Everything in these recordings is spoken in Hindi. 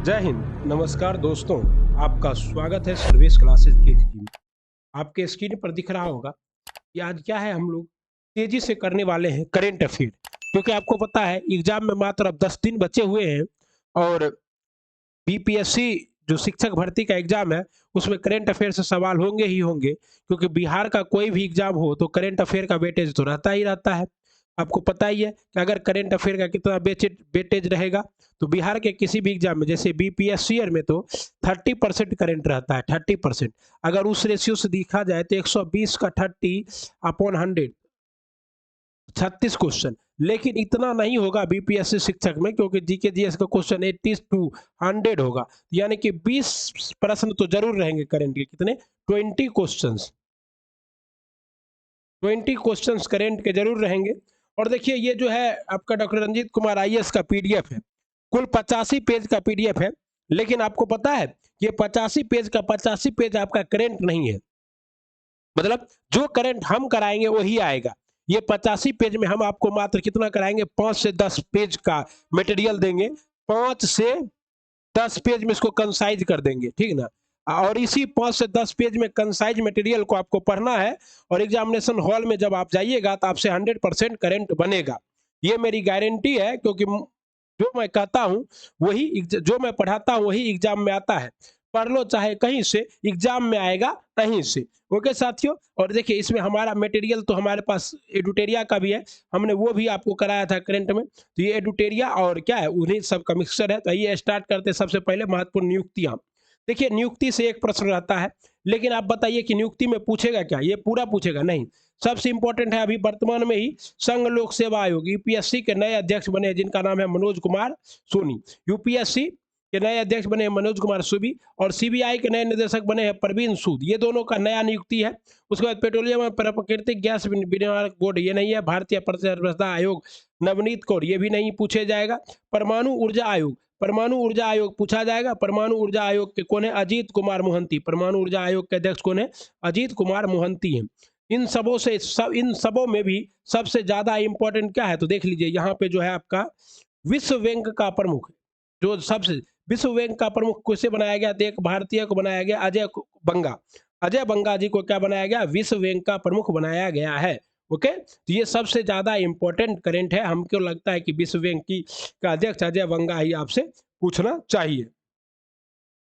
जय हिंद। नमस्कार दोस्तों, आपका स्वागत है सर्विस क्लासेस केजीजी में। आपके स्क्रीन पर दिख रहा होगा कि आज क्या है, हम लोग तेजी से करने वाले हैं करेंट अफेयर। क्योंकि आपको पता है एग्जाम में मात्र अब 10 दिन बचे हुए हैं और बीपीएससी जो शिक्षक भर्ती का एग्जाम है उसमें करेंट अफेयर से सवाल होंगे ही होंगे। क्योंकि बिहार का कोई भी एग्जाम हो तो करेंट अफेयर का वेटेज तो रहता ही रहता है। आपको पता ही है कि अगर करेंट अफेयर का कितना वेटेज रहेगा तो बिहार के किसी भी एग्जाम में जैसे बीपीएससी में तो 30% करेंट रहता है। 30%, अगर उस रेशियो से देखा जाए तो 120 का 30/100, 36 क्वेश्चन। लेकिन इतना नहीं होगा बीपीएससी शिक्षक में, क्योंकि जीके जीएस का क्वेश्चन 80 to 100 होगा। यानी कि 20 प्रश्न तो जरूर रहेंगे करेंट के। कितने? 20 क्वेश्चंस। 20 क्वेश्चंस करेंट के जरूर रहेंगे। और देखिए ये जो है आपका डॉक्टर रंजीत कुमार आईएएस का पीडीएफ है। कुल 85 पेज का पीडीएफ है। लेकिन आपको पता है ये 85 पेज का 85 पेज आपका करेंट नहीं है। मतलब जो करंट हम कराएंगे वही आएगा। ये 85 पेज में हम आपको मात्र कितना कराएंगे? 5 से 10 पेज का मटेरियल देंगे। 5 से 10 पेज में इसको कंसाइज कर देंगे, ठीक ना। और इसी 5 से 10 पेज में कंसाइज मटेरियल को आपको पढ़ना है और एग्जामिनेशन हॉल में जब आप जाइएगा तो आपसे 100% करंट बनेगा। ये मेरी गारंटी है, क्योंकि जो मैं कहता हूं वही जो मैं पढ़ाता हूं वही एग्जाम में आता है। पढ़ लो चाहे कहीं से, एग्जाम में आएगा कहीं से। ओके साथियों, और देखिए इसमें हमारा मटेरियल तो हमारे पास एडुटेरिया का भी है। हमने वो भी आपको कराया था करंट में। तो ये एडुटेरिया और क्या है, उन्हीं सब का मिक्सचर है। तो ये स्टार्ट करते हैं। सबसे पहले महत्वपूर्ण नियुक्तियां। देखिए नियुक्ति से एक प्रश्न रहता है, लेकिन आप बताइए कि नियुक्ति में पूछेगा क्या? ये पूरा पूछेगा नहीं। सबसे इंपॉर्टेंट है, अभी वर्तमान में ही संघ लोक सेवा आयोग यूपीएससी के नए अध्यक्ष बने, जिनका नाम है मनोज कुमार सोनी। यूपीएससी के नए अध्यक्ष बने हैं मनोज कुमार सुबी, और सीबीआई के नए निदेशक बने हैं परवीन सूद। ये दोनों का नया नियुक्ति है। उसके बाद पेट्रोलियम और प्राकृतिक गैस विनियामक बोर्ड, ये नहीं है। भारतीय प्रतिस्पर्धा आयोग नवनीत कौर, ये भी नहीं पूछे जाएगा। परमाणु ऊर्जा आयोग, परमाणु ऊर्जा आयोग पूछा जाएगा। परमाणु ऊर्जा आयोग के कौन है? अजीत कुमार मोहंती। परमाणु ऊर्जा आयोग के अध्यक्ष कौन है? अजीत कुमार मोहंती हैं। इन सबों में भी सबसे ज्यादा इंपॉर्टेंट क्या है तो देख लीजिए, यहाँ पे जो है आपका विश्व बैंक का प्रमुख, जो सबसे विश्व बैंक का प्रमुख किसे बनाया गया? तो एक भारतीय को बनाया गया, बंगा। अजय बंगा जी को क्या बनाया गया? विश्व बैंक का प्रमुख बनाया गया है। ओके, तो ये सबसे ज्यादा इंपॉर्टेंट करंट है। हमको लगता है कि विश्व बैंक की का अध्यक्ष अजय बंगा ही आपसे पूछना चाहिए।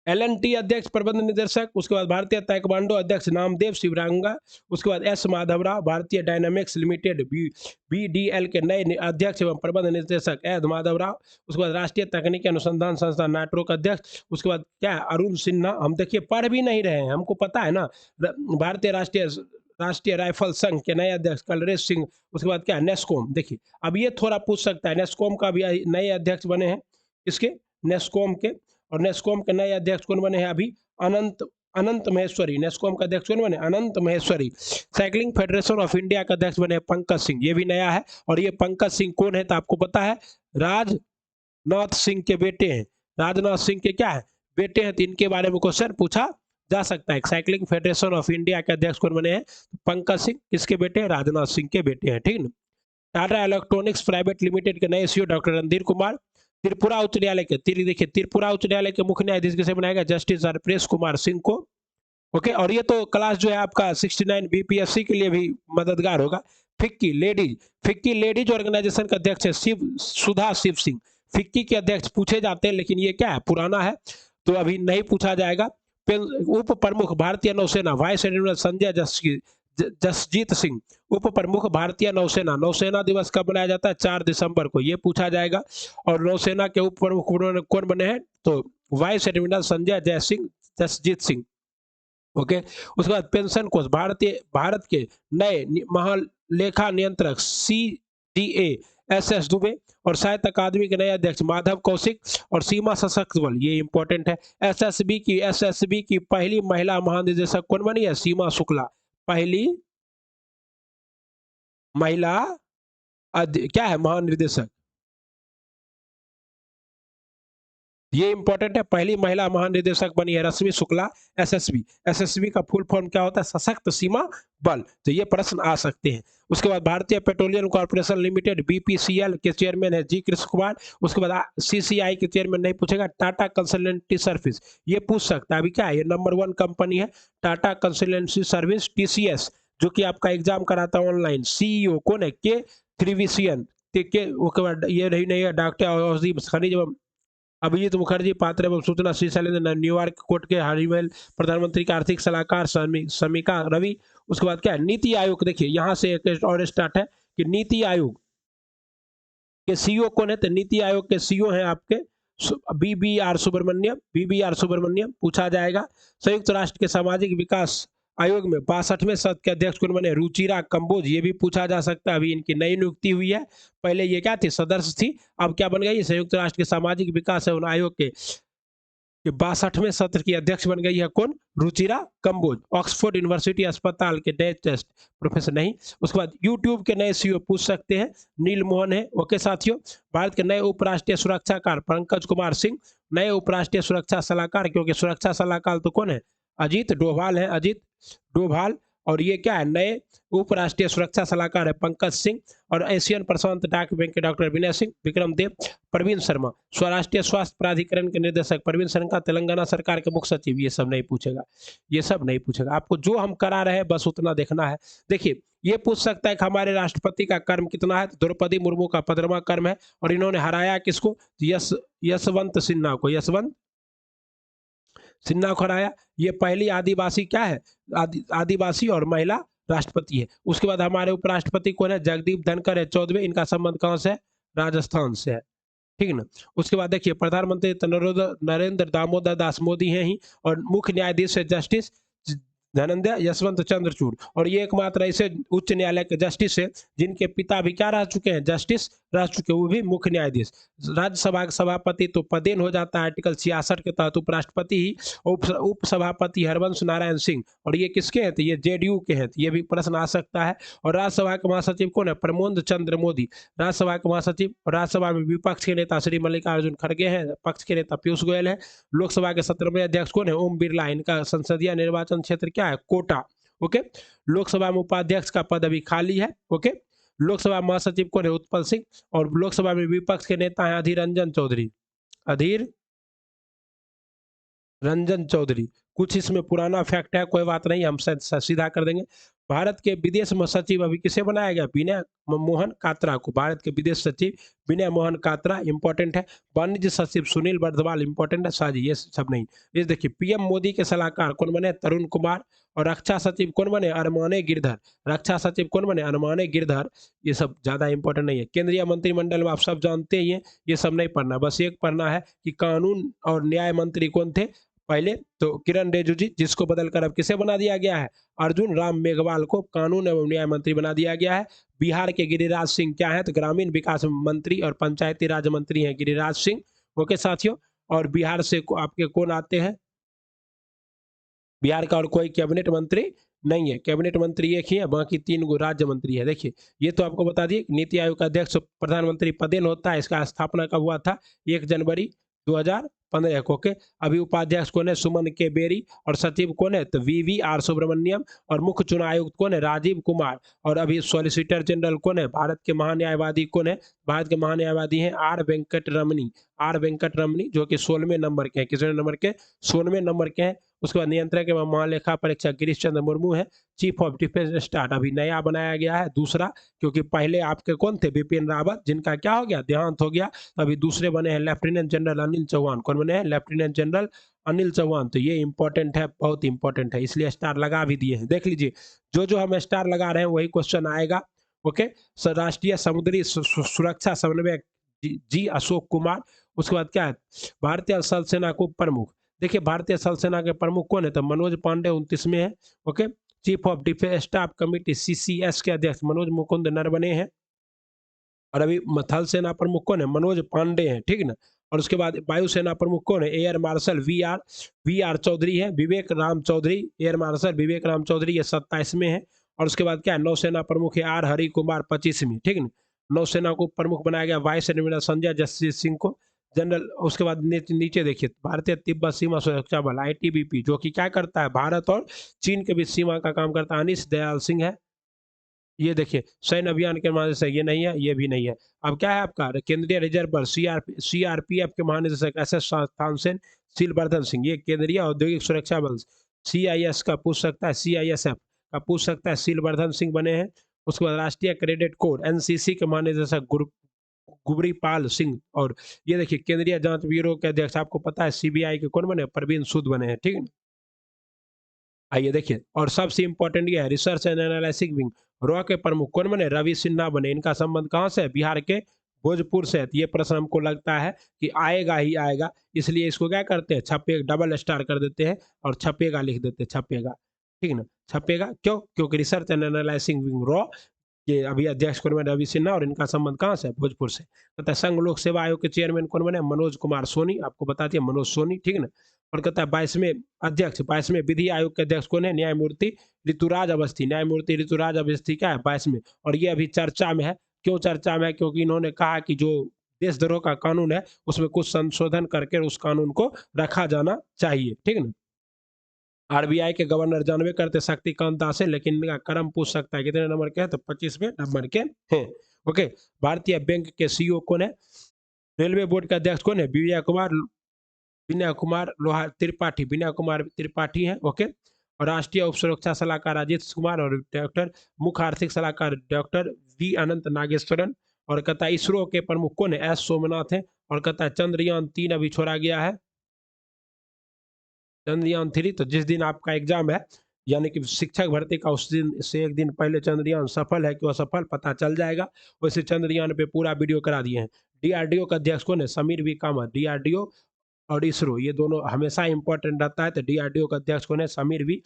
एल&टी अध्यक्ष प्रबंध निदेशक, उसके बाद भारतीय ताइक्वांडो अध्यक्ष नामदेव शिवरंगा, उसके बाद एस माधवराव, भारतीय डायनामिक्स लिमिटेड बीडीएल के नए अध्यक्ष एवं प्रबंध निदेशक एस माधवराव, उसके बाद राष्ट्रीय तकनीकी अनुसंधान संस्थान नाट्रो का अध्यक्ष, उसके बाद क्या है? अरुण सिन्हा। हम देखिए पढ़ भी नहीं रहे हैं, हमको पता है ना। भारतीय राष्ट्रीय राइफल संघ के नए अध्यक्ष कलरेश सिंह। उसके बाद क्या है? नेस्कॉम। देखिए अब ये थोड़ा पूछ सकता है, नेस्कॉम का भी नए अध्यक्ष बने हैं। इसके नेस्कॉम के, और नेस्कॉम के नए अध्यक्ष कौन बने हैं अभी? अनंत अनंत महेश्वरी। नेस्कॉम का अध्यक्ष कौन बने? Anant Maheshwari. Cycling federation of India का अध्यक्ष बने पंकज सिंह, ये भी नया है। और ये पंकज सिंह कौन है तो आपको पता है? राजनाथ सिंह के बेटे हैं। राजनाथ सिंह के क्या है? बेटे हैं। तो इनके बारे में क्वेश्चन पूछा जा सकता है। साइकिलिंग फेडरेशन ऑफ इंडिया के अध्यक्ष कौन बने हैं? पंकज सिंह। किसके बेटे हैं? राजनाथ सिंह के बेटे हैं, ठीक ना। टाटा इलेक्ट्रॉनिक्स प्राइवेट लिमिटेड के नए सीईओ डॉक्टर रणधीर कुमार। त्रिपुरा उच्च न्यायालय के देखिए त्रिपुरा उच्च न्यायालय के मुख्य न्यायाधीश किसे बनाया गया? जस्टिस हरप्रेश कुमार सिंह को। ओके, और ये तो क्लास जो है आपका 69 बीपीएससी के लिए भी मददगार होगा। फिक्की लेडीज ऑर्गेनाइजेशन का अध्यक्ष है सुधा शिव सिंह। फिक्की के अध्यक्ष पूछे जाते हैं, लेकिन ये क्या है? पुराना है, तो अभी नहीं पूछा जाएगा। उप प्रमुख भारतीय नौसेना वाइस एडमिरल संजय जसजीत सिंह। उप प्रमुख भारतीय नौसेना। नौसेना दिवस कब मनाया जाता है? 4 दिसंबर को, ये पूछा जाएगा। और नौसेना के उप प्रमुख कौन बने हैं? तो vice admiral Sanjay Jasjit Singh. Okay, उसके बाद पेंशन कोष, भारत के नए महालेखा नियंत्रक CDA SS दुबे, और साहित्य अकादमी के नए अध्यक्ष माधव कौशिक, और सीमा सशक्त बल, ये इंपॉर्टेंट है। SSB की पहली महिला महानिदेशक कौन बनी है? सीमा शुक्ला। पहली महिला क्या है? महानिदेशक। ये इंपॉर्टेंट है। पहली महिला महानिदेशक बनी है रश्मि शुक्ला, एसएसबी। एसएसबी का फुल फॉर्म क्या होता है? सशक्त सीमा बल। तो ये प्रश्न आ सकते हैं। उसके बाद भारतीय पेट्रोलियम कॉर्पोरेशन लिमिटेड बीपीसीएल के चेयरमैन है जी कृष्ण कुमार। उसके बाद सीसीआई के चेयरमैन नहीं पूछेगा, टाटा कंसल्टेंसी सर्विस, ये पूछ सकता है। अभी क्या है, ये नंबर 1 कंपनी है टाटा कंसल्टेंसी सर्विस टीसीएस, जो कि आपका एग्जाम कराता है ऑनलाइन। सीईओ कौन है? के त्रिविसियन। के उसके बाद ये नहीं है डॉक्टर औषधि खनिज एवं अभिजीत मुखर्जी पात्र एवं सूचना श्री शैलेंद्र न्यूयॉर्क कोर्ट के हरीमैल प्रधानमंत्री का आर्थिक सलाहकार समीका रवि। उसके बाद क्या है, नीति आयोग। देखिए यहाँ से एक और स्टार्ट है कि नीति आयोग के सीईओ कौन है? तो नीति आयोग के सीईओ हैं आपके बीबी आर सुब्रमण्यम पूछा जाएगा। संयुक्त राष्ट्र के सामाजिक विकास आयोग में 62वें सत्र के अध्यक्ष कौन बने? रुचिरा कंबोज, ये भी पूछा जा सकता है। अभी इनकी नई नियुक्ति हुई है, पहले ये क्या थी? सदस्य थी, अब क्या बन गई? संयुक्त राष्ट्र के सामाजिक विकास एवं आयोग के 62वें सत्र की अध्यक्ष बन गई है कौन? रुचिरा कंबोज। ऑक्सफोर्ड यूनिवर्सिटी अस्पताल के नए टेस्ट प्रोफेसर नहीं। उसके बाद यूट्यूब के नए सीईओ पूछ सकते हैं, नील मोहन है। ओके साथियों, भारत के नए उपराष्ट्रीय सुरक्षाकार पंकज कुमार सिंह, नए उपराष्ट्रीय सुरक्षा सलाहकार, क्योंकि सुरक्षा सलाहकार तो कौन है? अजीत डोभाल है, अजीत डोभाल। और ये क्या है? नए उपराष्ट्रीय सुरक्षा सलाहकार है पंकज सिंह। और एशियन प्रशांत डाक बैंक के डॉक्टर विनय सिंह, विक्रम देव। प्रवीण शर्मा स्वराष्ट्रीय स्वास्थ्य प्राधिकरण के निदेशक, प्रवीण शर्मा तेलंगाना सरकार के मुख्य सचिव। ये सब नहीं पूछेगा, ये सब नहीं पूछेगा। आपको जो हम करा रहे हैं बस उतना देखना है। देखिए ये पूछ सकता है कि हमारे राष्ट्रपति का कर्म कितना है? तो द्रौपदी मुर्मू का 15वां कर्म है। और इन्होंने हराया किसको? यशवंत सिन्हा को, यशवंत सिन्हा को हराया। ये पहली आदिवासी क्या है? आदिवासी और महिला राष्ट्रपति है। उसके बाद हमारे उपराष्ट्रपति कौन है? जगदीप धनखड़ है, 14वें। इनका संबंध कहां से है? राजस्थान से है, ठीक है ना। उसके बाद देखिए प्रधानमंत्री नरेंद्र दामोदर दास मोदी हैं ही। और मुख्य न्यायाधीश है जस्टिस धनंजय यशवंत चंद्रचूड़। और ये एकमात्र ऐसे उच्च न्यायालय के जस्टिस है जिनके पिता भी क्या रह चुके हैं? जस्टिस रह चुके, वो भी मुख्य न्यायाधीश। राज्यसभा का सभापति तो पदेन हो जाता है आर्टिकल 66 के तहत, उपराष्ट्रपति ही। उप सभापति हरवंश नारायण सिंह, और ये किसके हैं? तो ये जेडीयू के हैं। ये भी प्रश्न आ सकता है। और राज्यसभा के महासचिव कौन है? प्रमोद चंद्र मोदी, राज्यसभा के महासचिव। और राज्यसभा में विपक्ष के नेता श्री मल्लिकार्जुन खड़गे हैं, पक्ष के नेता पीयूष गोयल है। लोकसभा के 17वें अध्यक्ष कौन है? ओम बिरला। इनका संसदीय निर्वाचन क्षेत्र क्या है? कोटा। ओके। लोकसभा में उपाध्यक्ष का पद अभी खाली है। ओके। लोकसभा महासचिव कौन है? उत्पल सिंह। और लोकसभा में विपक्ष के नेता हैं अधीर रंजन चौधरी, अधीर रंजन चौधरी। कुछ इसमें पुराना फैक्ट है, कोई बात नहीं, हम सीधा कर देंगे। भारत के विदेश सचिव अभी किसे बनाया गया? विनय मोहन कात्रा को। भारत के विदेश सचिव विनय मोहन कात्रा, इंपॉर्टेंट है। वाणिज्य सचिव सुनील बर्दवाल, इंपॉर्टेंट है। साजी ये सब नहीं। ये देखिए पीएम मोदी के सलाहकार कौन बने? तरुण कुमार। और रक्षा सचिव कौन बने? अरमाने गिरधर। रक्षा सचिव कौन बने? अरमाने गिरधर। ये सब ज्यादा इंपॉर्टेंट नहीं है। केंद्रीय मंत्रिमंडल में आप सब जानते ही हैं, ये सब नहीं पढ़ना, बस एक पढ़ना है कि कानून और न्याय मंत्री कौन थे पहले? तो किरण रिजिजू, जिसको बदलकर अब किसे बना दिया गया है? अर्जुन राम मेघवाल को कानून एवं न्याय मंत्री बना दिया गया है। बिहार के गिरिराज सिंह क्या है? तो ग्रामीण विकास मंत्री और पंचायती राज मंत्री हैं गिरिराज सिंह। ओके साथियों। और बिहार से आपके कौन आते हैं? बिहार का और कोई कैबिनेट मंत्री नहीं है, कैबिनेट मंत्री एक ही है, बाकी 3 गो राज्य मंत्री है। देखिए ये तो आपको बता दिए, नीति आयोग का अध्यक्ष प्रधानमंत्री पदेन होता है। इसका स्थापना कब हुआ था? 1 जनवरी 2015 को। ओके। अभी उपाध्यक्ष कौन है? सुमन के बेरी। और सचिव कौन है? तो VVR सुब्रमण्यम। और मुख्य चुनाव आयुक्त कौन है? राजीव कुमार। और अभी सॉलिसिटर जनरल कौन है? भारत के महान्यायवादी कौन है? भारत के महान्यायवादी हैं आर वेंकट रमनी, आर वेंकट रमनी, जो कि 16वें नंबर के हैं। कितने नंबर के? 16वें नंबर के हैं। उसके बाद नियंत्रक एवं महालेखा परीक्षक गिरीश चंद्र मुर्मू है। चीफ ऑफ डिफेंस स्टाफ अभी नया बनाया गया है, दूसरा, क्योंकि पहले आपके कौन थे? बिपिन रावत, जिनका क्या हो गया? देहांत हो गया। तो अभी दूसरे बने हैं लेफ्टिनेंट जनरल अनिल चौहान। कौन बने हैं? Lieutenant general Anil Chauhan. तो ये इंपॉर्टेंट है, बहुत इंपॉर्टेंट है, इसलिए स्टार लगा भी दिए हैं। देख लीजिए जो जो हम स्टार लगा रहे हैं वही क्वेश्चन आएगा। ओके। राष्ट्रीय समुद्री सुरक्षा समन्वयक जी अशोक कुमार। उसके बाद क्या है? भारतीय स्थल सेना को प्रमुख। देखिए भारतीय स्थल सेना के प्रमुख कौन है? तो मनोज पांडे 29वें है। Okay. Chief of defence staff committee CCS के अध्यक्ष मनोज मुकुंद नरवणे हैं। और अभी थल सेना प्रमुख कौन है? मनोज पांडे हैं, ठीक है ना। और उसके बाद वायुसेना प्रमुख कौन है? Air marshal V R Chaudhari है, विवेक राम चौधरी, एयर मार्शल विवेक राम चौधरी, ये 27वें है। और उसके बाद क्या है? नौसेना प्रमुख है आर हरि कुमार, 25वीं, ठीक है ना। नौसेना को प्रमुख बनाया गया वाइस एडमिरल संजय जसजीत सिंह को। जनरल। उसके बाद नीचे देखिए भारतीय तिब्बत सीमा सुरक्षा बल ITBP, जो कि क्या करता है, भारत और चीन के बीच सीमा का काम करता है, अनिश दयाल सिंह है। ये देखिए सैन्य अभियान के महानिदेशक ये नहीं है, ये भी नहीं है। अब क्या है आपका केंद्रीय रिजर्व बल CRPF के महानिदेशक SS थानसेन सिलवर्धन सिंह, ये केंद्रीय औद्योगिक सुरक्षा बल CIS का पूछ सकता है, CISF का पूछ सकता है, सिलवर्धन सिंह बने हैं। उसके बाद राष्ट्रीय क्रेडिट कोड NCC के महानिदेशक गुबरीपाल सिंह, और ये देखिए केंद्रीय जांच ब्यूरो के अध्यक्ष आपको पता है CBI के कौन बने, प्रवीण सूद बने हैं, ठीक है। आइए देखिए, और सबसे इंपॉर्टेंट ये है research and analysis wing raw के प्रमुख कौन बने, रवि सिन्हा बने। इनका संबंध कहाँ से है, बिहार के भोजपुर से है। ये प्रश्न हमको लगता है कि आएगा ही आएगा, इसलिए इसको क्या करते हैं, छपे डबल स्टार कर देते हैं और छपेगा लिख देते हैं, छपेगा, ठीक है ना, छपेगा क्यों, क्योंकि research and analysis wing raw के अभी अध्यक्ष कौन बने, रवि सिन्हा, और इनका संबंध कहाँ से है, भोजपुर से। कहता है संघ लोक सेवा आयोग के चेयरमैन कौन बने, मनोज कुमार सोनी, आपको बताती है मनोज सोनी, ठीक है ना। और कहता है 22वें विधि आयोग के अध्यक्ष कौन है, न्यायमूर्ति ऋतुराज अवस्थी। न्यायमूर्ति ऋतुराज अवस्थी क्या है, 22वें, और ये अभी चर्चा में है। क्यों चर्चा में है, क्योंकि इन्होंने कहा कि जो देशद्रोह का कानून है उसमें कुछ संशोधन करके उस कानून को रखा जाना चाहिए, ठीक है ना। RBI के गवर्नर जानवे करते शक्तिकांत दास है, लेकिन इनका क्रम पूछ सकता है कितने नंबर के हैं, तो 25वें नंबर के हैं। ओके, भारतीय बैंक के CEO कौन है, रेलवे बोर्ड के अध्यक्ष कौन है, विनय कुमार लोहा त्रिपाठी, विनय कुमार त्रिपाठी हैं। ओके, और राष्ट्रीय उप सुरक्षा सलाहकार अजीत कुमार, और डॉक्टर मुख्य आर्थिक सलाहकार डॉक्टर V अनंत नागेश्वरन। और कहता है इसरो के प्रमुख कौन है, S सोमनाथ है। और कहता है चंद्रयान 3 अभी छोड़ा गया है, चंद्रयान 3। तो जिस दिन आपका एग्जाम है, यानी कि शिक्षक भर्ती का, उस दिन से एक दिन पहले चंद्रयान सफल है कि असफल पता चल जाएगा। वैसे चंद्रयान पे पूरा वीडियो करा दिए हैं। DRDO का अध्यक्ष कौन है, समीर V कामत। DRDO और इसरो ये दोनों हमेशा इंपॉर्टेंट रहता है, तो DRDO का अध्यक्ष कौन है, समीर V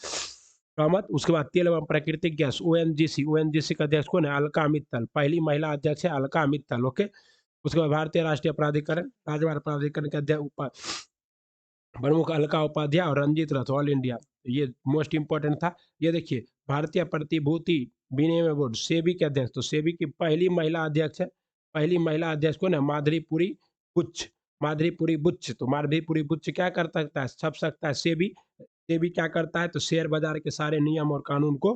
कामत। उसके बाद तेल एवं प्राकृतिक गैस ONGC का अध्यक्ष कौन है, अलका मित्तल, पहली महिला अध्यक्ष है अलका मित्तल। ओके, उसके बाद भारतीय राष्ट्रीय प्राधिकरण राजमार्ग प्राधिकरण के अध्यक्ष प्रमुख अलका उपाध्याय और रंजीत रथ, ऑल इंडिया, ये मोस्ट इंपॉर्टेंट था। ये देखिए भारतीय प्रतिभूति विनिमय बोर्ड सेबी के अध्यक्ष, तो सेबी की पहली महिला अध्यक्ष है, पहली महिला अध्यक्ष कौन है, माधुरीपुरी बुच्च। तो माधुरीपुरी बुच्च क्या कर सकता है, छप सकता है सेबी। सेबी क्या करता है, तो शेयर बाजार के सारे नियम और कानून को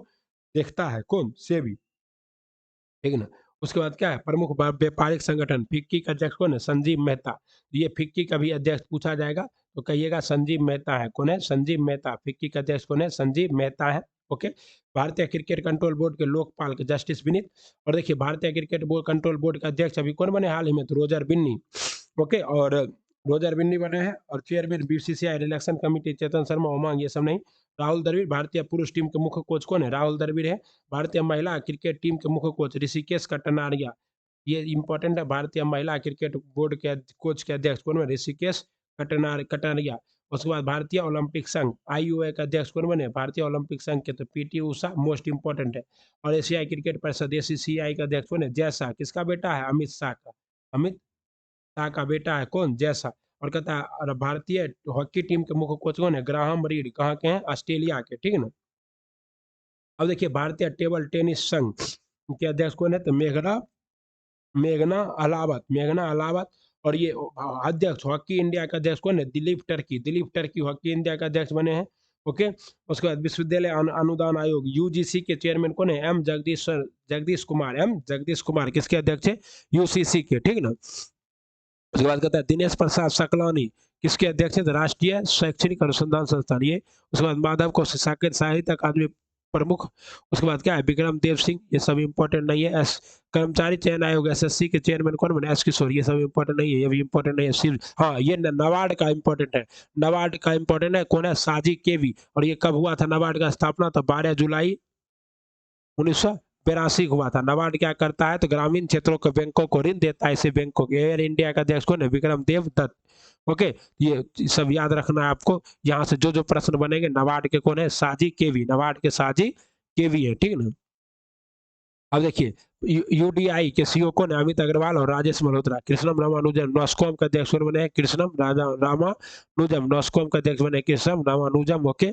देखता है, कौन, सेबी, ठीक है ना। उसके बाद क्या है, प्रमुख व्यापारिक संगठन फिक्की का अध्यक्ष कौन है, संजीव मेहता। ये फिक्की का भी अध्यक्ष पूछा जाएगा, तो कहिएगा संजीव मेहता है। कौन है, संजीव मेहता। फिक्की का अध्यक्ष कौन है, संजीव मेहता है। ओके, भारतीय क्रिकेट कंट्रोल बोर्ड के लोकपाल के जस्टिस विनीत। और देखिए भारतीय क्रिकेट कंट्रोल बोर्ड के अध्यक्ष अभी कौन बने हाल ही में, तो रोजर बिन्नी। ओके, और रोजर बिन्नी बने हैं। और chairman BCCI relaxation committee Chetan Sharma, उमंग, ये सब नहीं। राहुल द्रविड़। भारतीय पुरुष टीम के मुख्य कोच कौन है, राहुल द्रविड़ है। भारतीय महिला क्रिकेट टीम के मुख्य कोच ऋषिकेश कटनारिया, ये इंपॉर्टेंट है। भारतीय महिला क्रिकेट बोर्ड के कोच के अध्यक्ष कौन बने, ऋषिकेश कटनारिया। उसके बाद भारतीय ओलंपिक संघ IOA का अध्यक्ष कौन बने, भारतीय ओलंपिक संघ के, तो PT उषा, मोस्ट इंपॉर्टेंट है। और एशियाई क्रिकेट परिषद ACCI का अध्यक्ष कौन है, जय शाह। किसका बेटा है, अमित शाह का, अमित शाह का बेटा है कौन, जय शाह। और कहता है और भारतीय हॉकी टीम के मुख्य कोच कौन है, ग्राहम रीड, कहाँ के हैं, ऑस्ट्रेलिया के, ठीक है ना। अब देखिए भारतीय टेबल टेनिस संघ के अध्यक्ष कौन है, तो मेघना अलावत। और ये अध्यक्ष हॉकी इंडिया का अध्यक्ष कौन है, दिलीप टर्की हॉकी इंडिया का अध्यक्ष बने हैं। ओके, उसके बाद विश्वविद्यालय अनुदान आयोग UGC के चेयरमैन कौन है, जगदीश कुमार किसके अध्यक्ष है, UCC के, ठीक है ना। उसके बाद कहता है दिनेश प्रसाद सकलानी किसके अध्यक्ष है, राष्ट्रीय शैक्षणिक अनुसंधान संस्थान, ये। उसके बाद माधव को साहित्य अकादमी प्रमुख। उसके बाद क्या है, विक्रम देव सिंह, ये सब इंपॉर्टेंट नहीं है। कर्मचारी चयन आयोग SSC के चेयरमैन कौन बने, S किशोर, ये सब इंपॉर्टेंट नहीं है, ये भी इंपॉर्टेंट नहीं है। सिर्फ हाँ, ये नबार्ड का इंपॉर्टेंट है, नबार्ड का इंपॉर्टेंट है, कौन है, साजी केवी। और ये कब हुआ था नबार्ड का स्थापना, तो 12 जुलाई 1982 हुआ था। नबार्ड क्या करता है, तो ग्रामीण क्षेत्रों के बैंकों को ऋण देता है, ऐसे बैंकों के। एयर इंडिया का अध्यक्ष कौन है, विक्रम देव दत्त। ओके, ये सब याद रखना है आपको। यहाँ से जो जो प्रश्न बनेंगे, नबार्ड के कौन है, साजी केवी, नबार्ड के साजी केवी है, ठीक है ना। अब देखिए UDI के CEO कौन है, अमित अग्रवाल और राजेश मल्होत्रा। कृष्णम रामानुजन नॉस्कॉम का अध्यक्ष बने हैं, रामानुजम नॉस्कॉम का अध्यक्ष बने कृष्णम रामानुजम। ओके,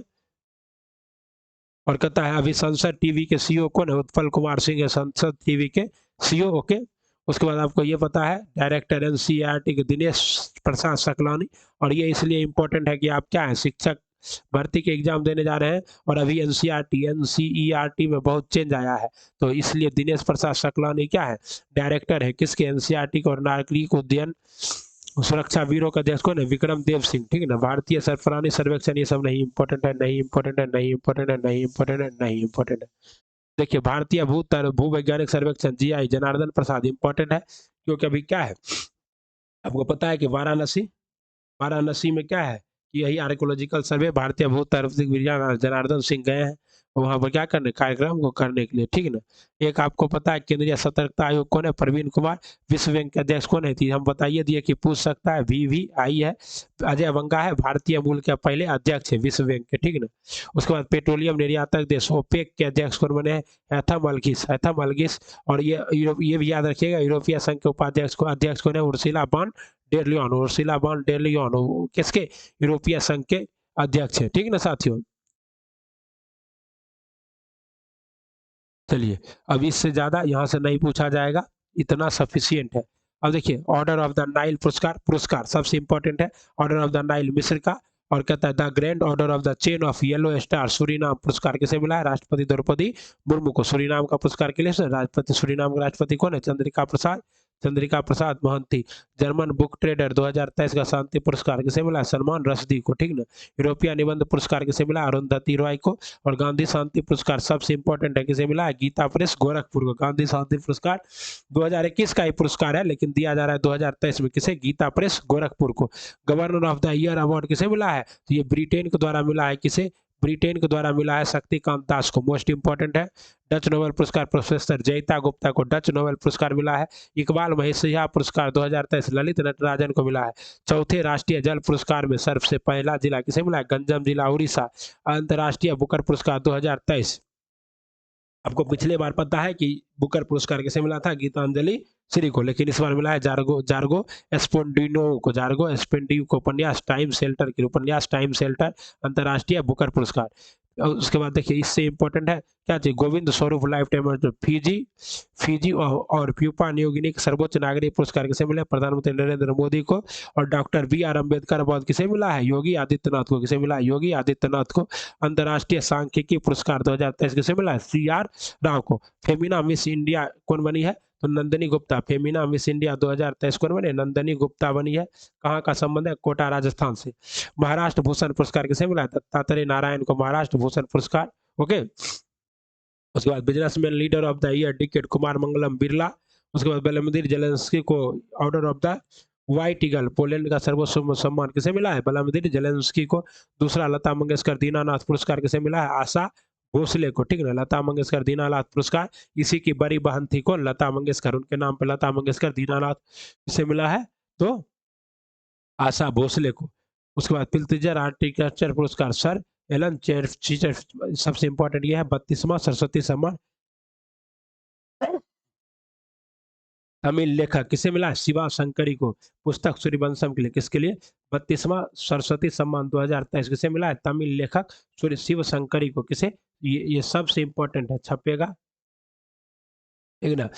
और कहता है अभी संसद TV के CEO कौन है, उत्पल कुमार सिंह है, संसद TV के CEO। ओके, उसके बाद आपको ये पता है डायरेक्टर एनसीईआरटी के दिनेश प्रसाद सकलानी, और ये इसलिए इम्पोर्टेंट है कि आप क्या है शिक्षक भर्ती के एग्जाम देने जा रहे हैं, और अभी एनसीईआरटी में बहुत चेंज आया है, तो इसलिए दिनेश प्रसाद सकलानी क्या है डायरेक्टर है किसके एनसीईआरटी को, और नागरिक उड्डयन सुरक्षा ब्यूरो का अध्यक्ष कौन है विक्रम देव सिंह, ठीक है ना। भारतीय सरफरानी सर्वेक्षण ये सब नहीं इंपॉर्टेंट है, नहीं इंपॉर्टेंट है, नहीं इंपॉर्टेंट है, नहीं इंपॉर्टेंट है, नहीं इंपॉर्टेंट है। देखिए भारतीय भूवैज्ञानिक सर्वेक्षण जीआई जनार्दन प्रसाद इंपॉर्टेंट है, क्योंकि अभी क्या है आपको पता है कि वाराणसी वाराणसी में क्या है कि यही आर्कोलॉजिकल सर्वे भारतीय भूतात्विक विज्ञान जनार्दन सिंह गए हैं वहां पर क्या करने कार्यक्रम को करने के लिए, ठीक है ना। एक आपको पता है केंद्रीय सतर्कता आयोग कौन है प्रवीण कुमार, विश्व बैंक के अध्यक्ष कौन है, हम बताइए दिए कि पूछ सकता है VVI है, अजय बंगा है भारतीय मूल के पहले अध्यक्ष है विश्व बैंक के, ठीक है ना। उसके बाद पेट्रोलियम निर्यातक देश ओपेक के अध्यक्ष कौन बने हैं हैथम अलगिस, और ये भी याद रखिएगा यूरोपीय संघ के उपाध्यक्ष को अध्यक्ष कौन है उर्सिला बॉन डेर लियोन किसके यूरोपीय संघ के अध्यक्ष है, ठीक है ना साथियों। चलिए अब इससे ज्यादा यहाँ से नहीं पूछा जाएगा, इतना सफिशियंट है। अब देखिए ऑर्डर ऑफ द नाइल पुरस्कार पुरस्कार सबसे इंपॉर्टेंट है, ऑर्डर ऑफ द नाइल मिस्र का, और कहता है the grand order of the chain of yellow star Suriname पुरस्कार किसे मिला है राष्ट्रपति द्रौपदी मुर्मू को, सूरीनाम का पुरस्कार के लिए राष्ट्रपति सूरीनाम के राष्ट्रपति कौन है Chandrika Prasad Mohanty. German book trader 2023 का शांति पुरस्कार किसे मिला सलमान रश्दी को, ठीक ना। यूरोपीय निबंध पुरस्कार किसे मिला अरुंधति रॉय को, और गांधी शांति पुरस्कार सबसे इंपॉर्टेंट है किसे मिला है गीता प्रेस गोरखपुर को। गांधी शांति पुरस्कार 2021 का ही पुरस्कार है लेकिन दिया जा रहा है 2023 में किसे गीता प्रेस गोरखपुर को। Governor of the year award किसे मिला है तो ये ब्रिटेन के द्वारा मिला है किसे ब्रिटेन के द्वारा मिला है शक्तिकांत दास को, मोस्ट इंपॉर्टेंट है। डच नोबेल पुरस्कार प्रोफेसर जयिता गुप्ता को डच नोबेल पुरस्कार मिला है। इकबाल महेशिया पुरस्कार 2023 ललित नटराजन को मिला है। चौथे राष्ट्रीय जल पुरस्कार में सबसे पहला जिला किसे मिला है गंजम जिला उड़ीसा। अंतर्राष्ट्रीय बुकर पुरस्कार 2023 आपको पिछले बार पता है कि बुकर पुरस्कार किसे मिला था गीतांजलि श्री को, लेकिन इस बार मिला है जार्गो एस्पेंडिनो को उपन्यास टाइम शेल्टर अंतर्राष्ट्रीय बुकर पुरस्कार। उसके बाद देखिए इससे इंपॉर्टेंट है क्या चाहिए Govind Swarup life time Fiji और प्यूपा न्यूगिनी के सर्वोच्च नागरिक पुरस्कार किसे मिले प्रधानमंत्री नरेंद्र मोदी को। और डॉक्टर BR अम्बेडकर अवार्ड किसे मिला है योगी आदित्यनाथ को, किसे मिला है योगी आदित्यनाथ को। अंतर्राष्ट्रीय सांख्यिकी पुरस्कार 2023 किसे मिला है CR राव को। फेमिना मिस इंडिया कौन बनी है तो नंदनी गुप्ता। फेमिना मिस इंडिया 2023 कौन बने नंदनी गुप्ता बनी है। कहाँ का संबंध है कोटा राजस्थान से। महाराष्ट्र भूषण पुरस्कार किसे मिला दत्तात्रेय नारायण को महाराष्ट्र भूषण पुरस्कार, ओके। उसके बाद businessman leader of the year decade Kumar Mangalam Birla. उसके बाद व्लादिमीर जेलेंस्की को order of the white eagle Poland का सर्वोच्च सम्मान किसे मिला है व्लादिमीर जेलेंस्की को। दूसरा लता मंगेशकर दीनानाथ पुरस्कार किसे मिला है आशा भोसले को, ठीक है। लता मंगेशकर दीनानाथ पुरस्कार इसी की बड़ी बहन थी कौन लता मंगेशकर, उनके नाम पे लता मंगेशकर दीनानाथ किसे मिला है तो आशा भोसले को। उसके बाद पिल्तिजर आर्टिकल्चर पुरस्कार सर एलन चेयर सबसे इंपॉर्टेंट ये है 32वां सरस्वती सम्मान तमिल लेखक किसे मिला शिवा शंकरी को। पुस्तक सूर्यवंशम के लिए किसके लिए 32वां सरस्वती सम्मान 2023 किसे मिला है तमिल लेखक सूर्य शिव शंकरी को, किसे ये सबसे इंपॉर्टेंट है छपेगा, ठीक ना।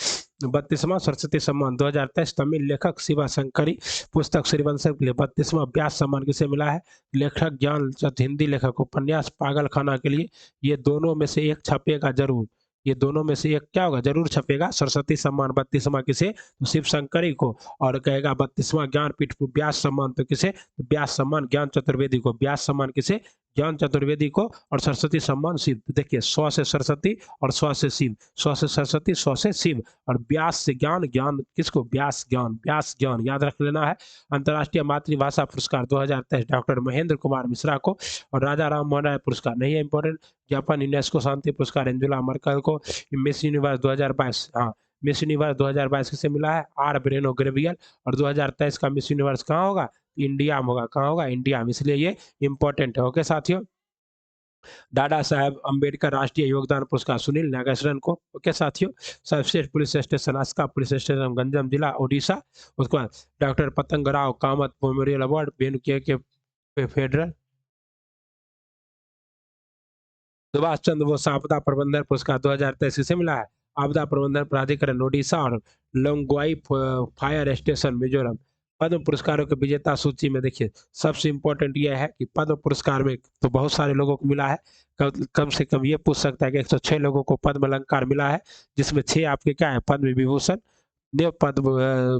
32वां सरस्वती सम्मान 2023 तमिल लेखक शिवा शंकरी। पुस्तक सूर्यवंशम के लिए 32वां व्यास सम्मान किसे मिला है लेखक ज्ञान चंद हिंदी लेखक। उपन्यास पागल खाना के लिए ये दोनों में से एक छपेगा जरूर, ये दोनों में से एक क्या होगा जरूर छपेगा। सरस्वती सम्मान 32वां किसे तो शिव शंकरी को, और कहेगा 32वां ज्ञानपीठ व्यास सम्मान तो किसे तो व्यास सम्मान ज्ञान चतुर्वेदी को। व्यास सम्मान किसे ज्ञान चतुर्वेदी को। और सरस्वती सम्मान शिव, देखिए 100 से सरस्वती और 100 से शिव, 100 से सरस्वती 100 से शिव, और व्यास से ज्ञान, ज्ञान किसको व्यास ज्ञान याद रख लेना है। अंतर्राष्ट्रीय मातृभाषा पुरस्कार 2023 डॉक्टर महेंद्र कुमार मिश्रा को। और राजा राम मोहन राय पुरस्कार नहीं है इंपॉर्टेंट। जापान यूनेस्को शांति पुरस्कार एंजुला मर्कल को। मिस यूनिवर्स 2022 हाँ मिस यूनिवर्स 2022 किसे मिला है R ब्रेनो ग्रेवियल। और 2023 का मिस यूनिवर्स कहाँ होगा इंडिया में होगा, कहाँ होगा इंडिया में, इसलिए ये इंपॉर्टेंट है, ओके साथियों। दादा साहब अम्बेडकर राष्ट्रीय योगदान पुरस्कार सुनील नागेश्वरन को, ओके साथियों। सर्वश्रेष्ठ police station Aska police station Ganjam जिला ओडिशा। उसके बाद doctor Patang Rao Kamat memorial award Benu के फेडरल। सुभाष चंद्र बोस आपदा प्रबंधन पुरस्कार 2023 किसे मिला है आपदा प्रबंधन प्राधिकरण ओडिशा और लोंगवाई फायर स्टेशन मिजोरम। पद्म पुरस्कारों के विजेता सूची में देखिए सबसे इंपॉर्टेंट यह है कि पद्म पुरस्कार में तो बहुत सारे लोगों को मिला है। कम से कम ये पूछ सकता है कि 106 लोगों को पद्म अलंकार मिला है, जिसमें 6 आपके क्या है पद्म विभूषण, देव पद्म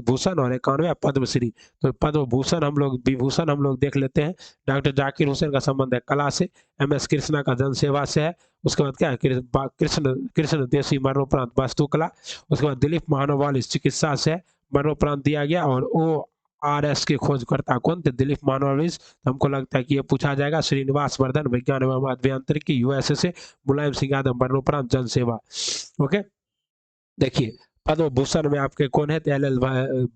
भूषण और 91 पद्मश्री। तो पद्म भूषण हम लोग विभूषण हम लोग देख लेते हैं। डॉक्टर जाकिर हुसैन का संबंध है कला से, एम.एस. कृष्णा का जनसेवा से है। उसके बाद क्या है कृष्ण कृष्ण देशी मरणोपरांत वास्तुकला। उसके बाद दिलीप महानोवाल इस चिकित्सा से है, मरणोपरांत दिया गया। और ओ आर एस के खोजकर्ता कौन थे? दिलीप मानोवालिस। तो हमको लगता है कि ये पूछा जाएगा। श्रीनिवास वर्धन विज्ञान एवं अभियांत्रिकी यूएसए से। मुलायम सिंह यादव मरणोपरांत जनसेवा। ओके, देखिए पद्म भूषण में आपके कौन है? एल.एल.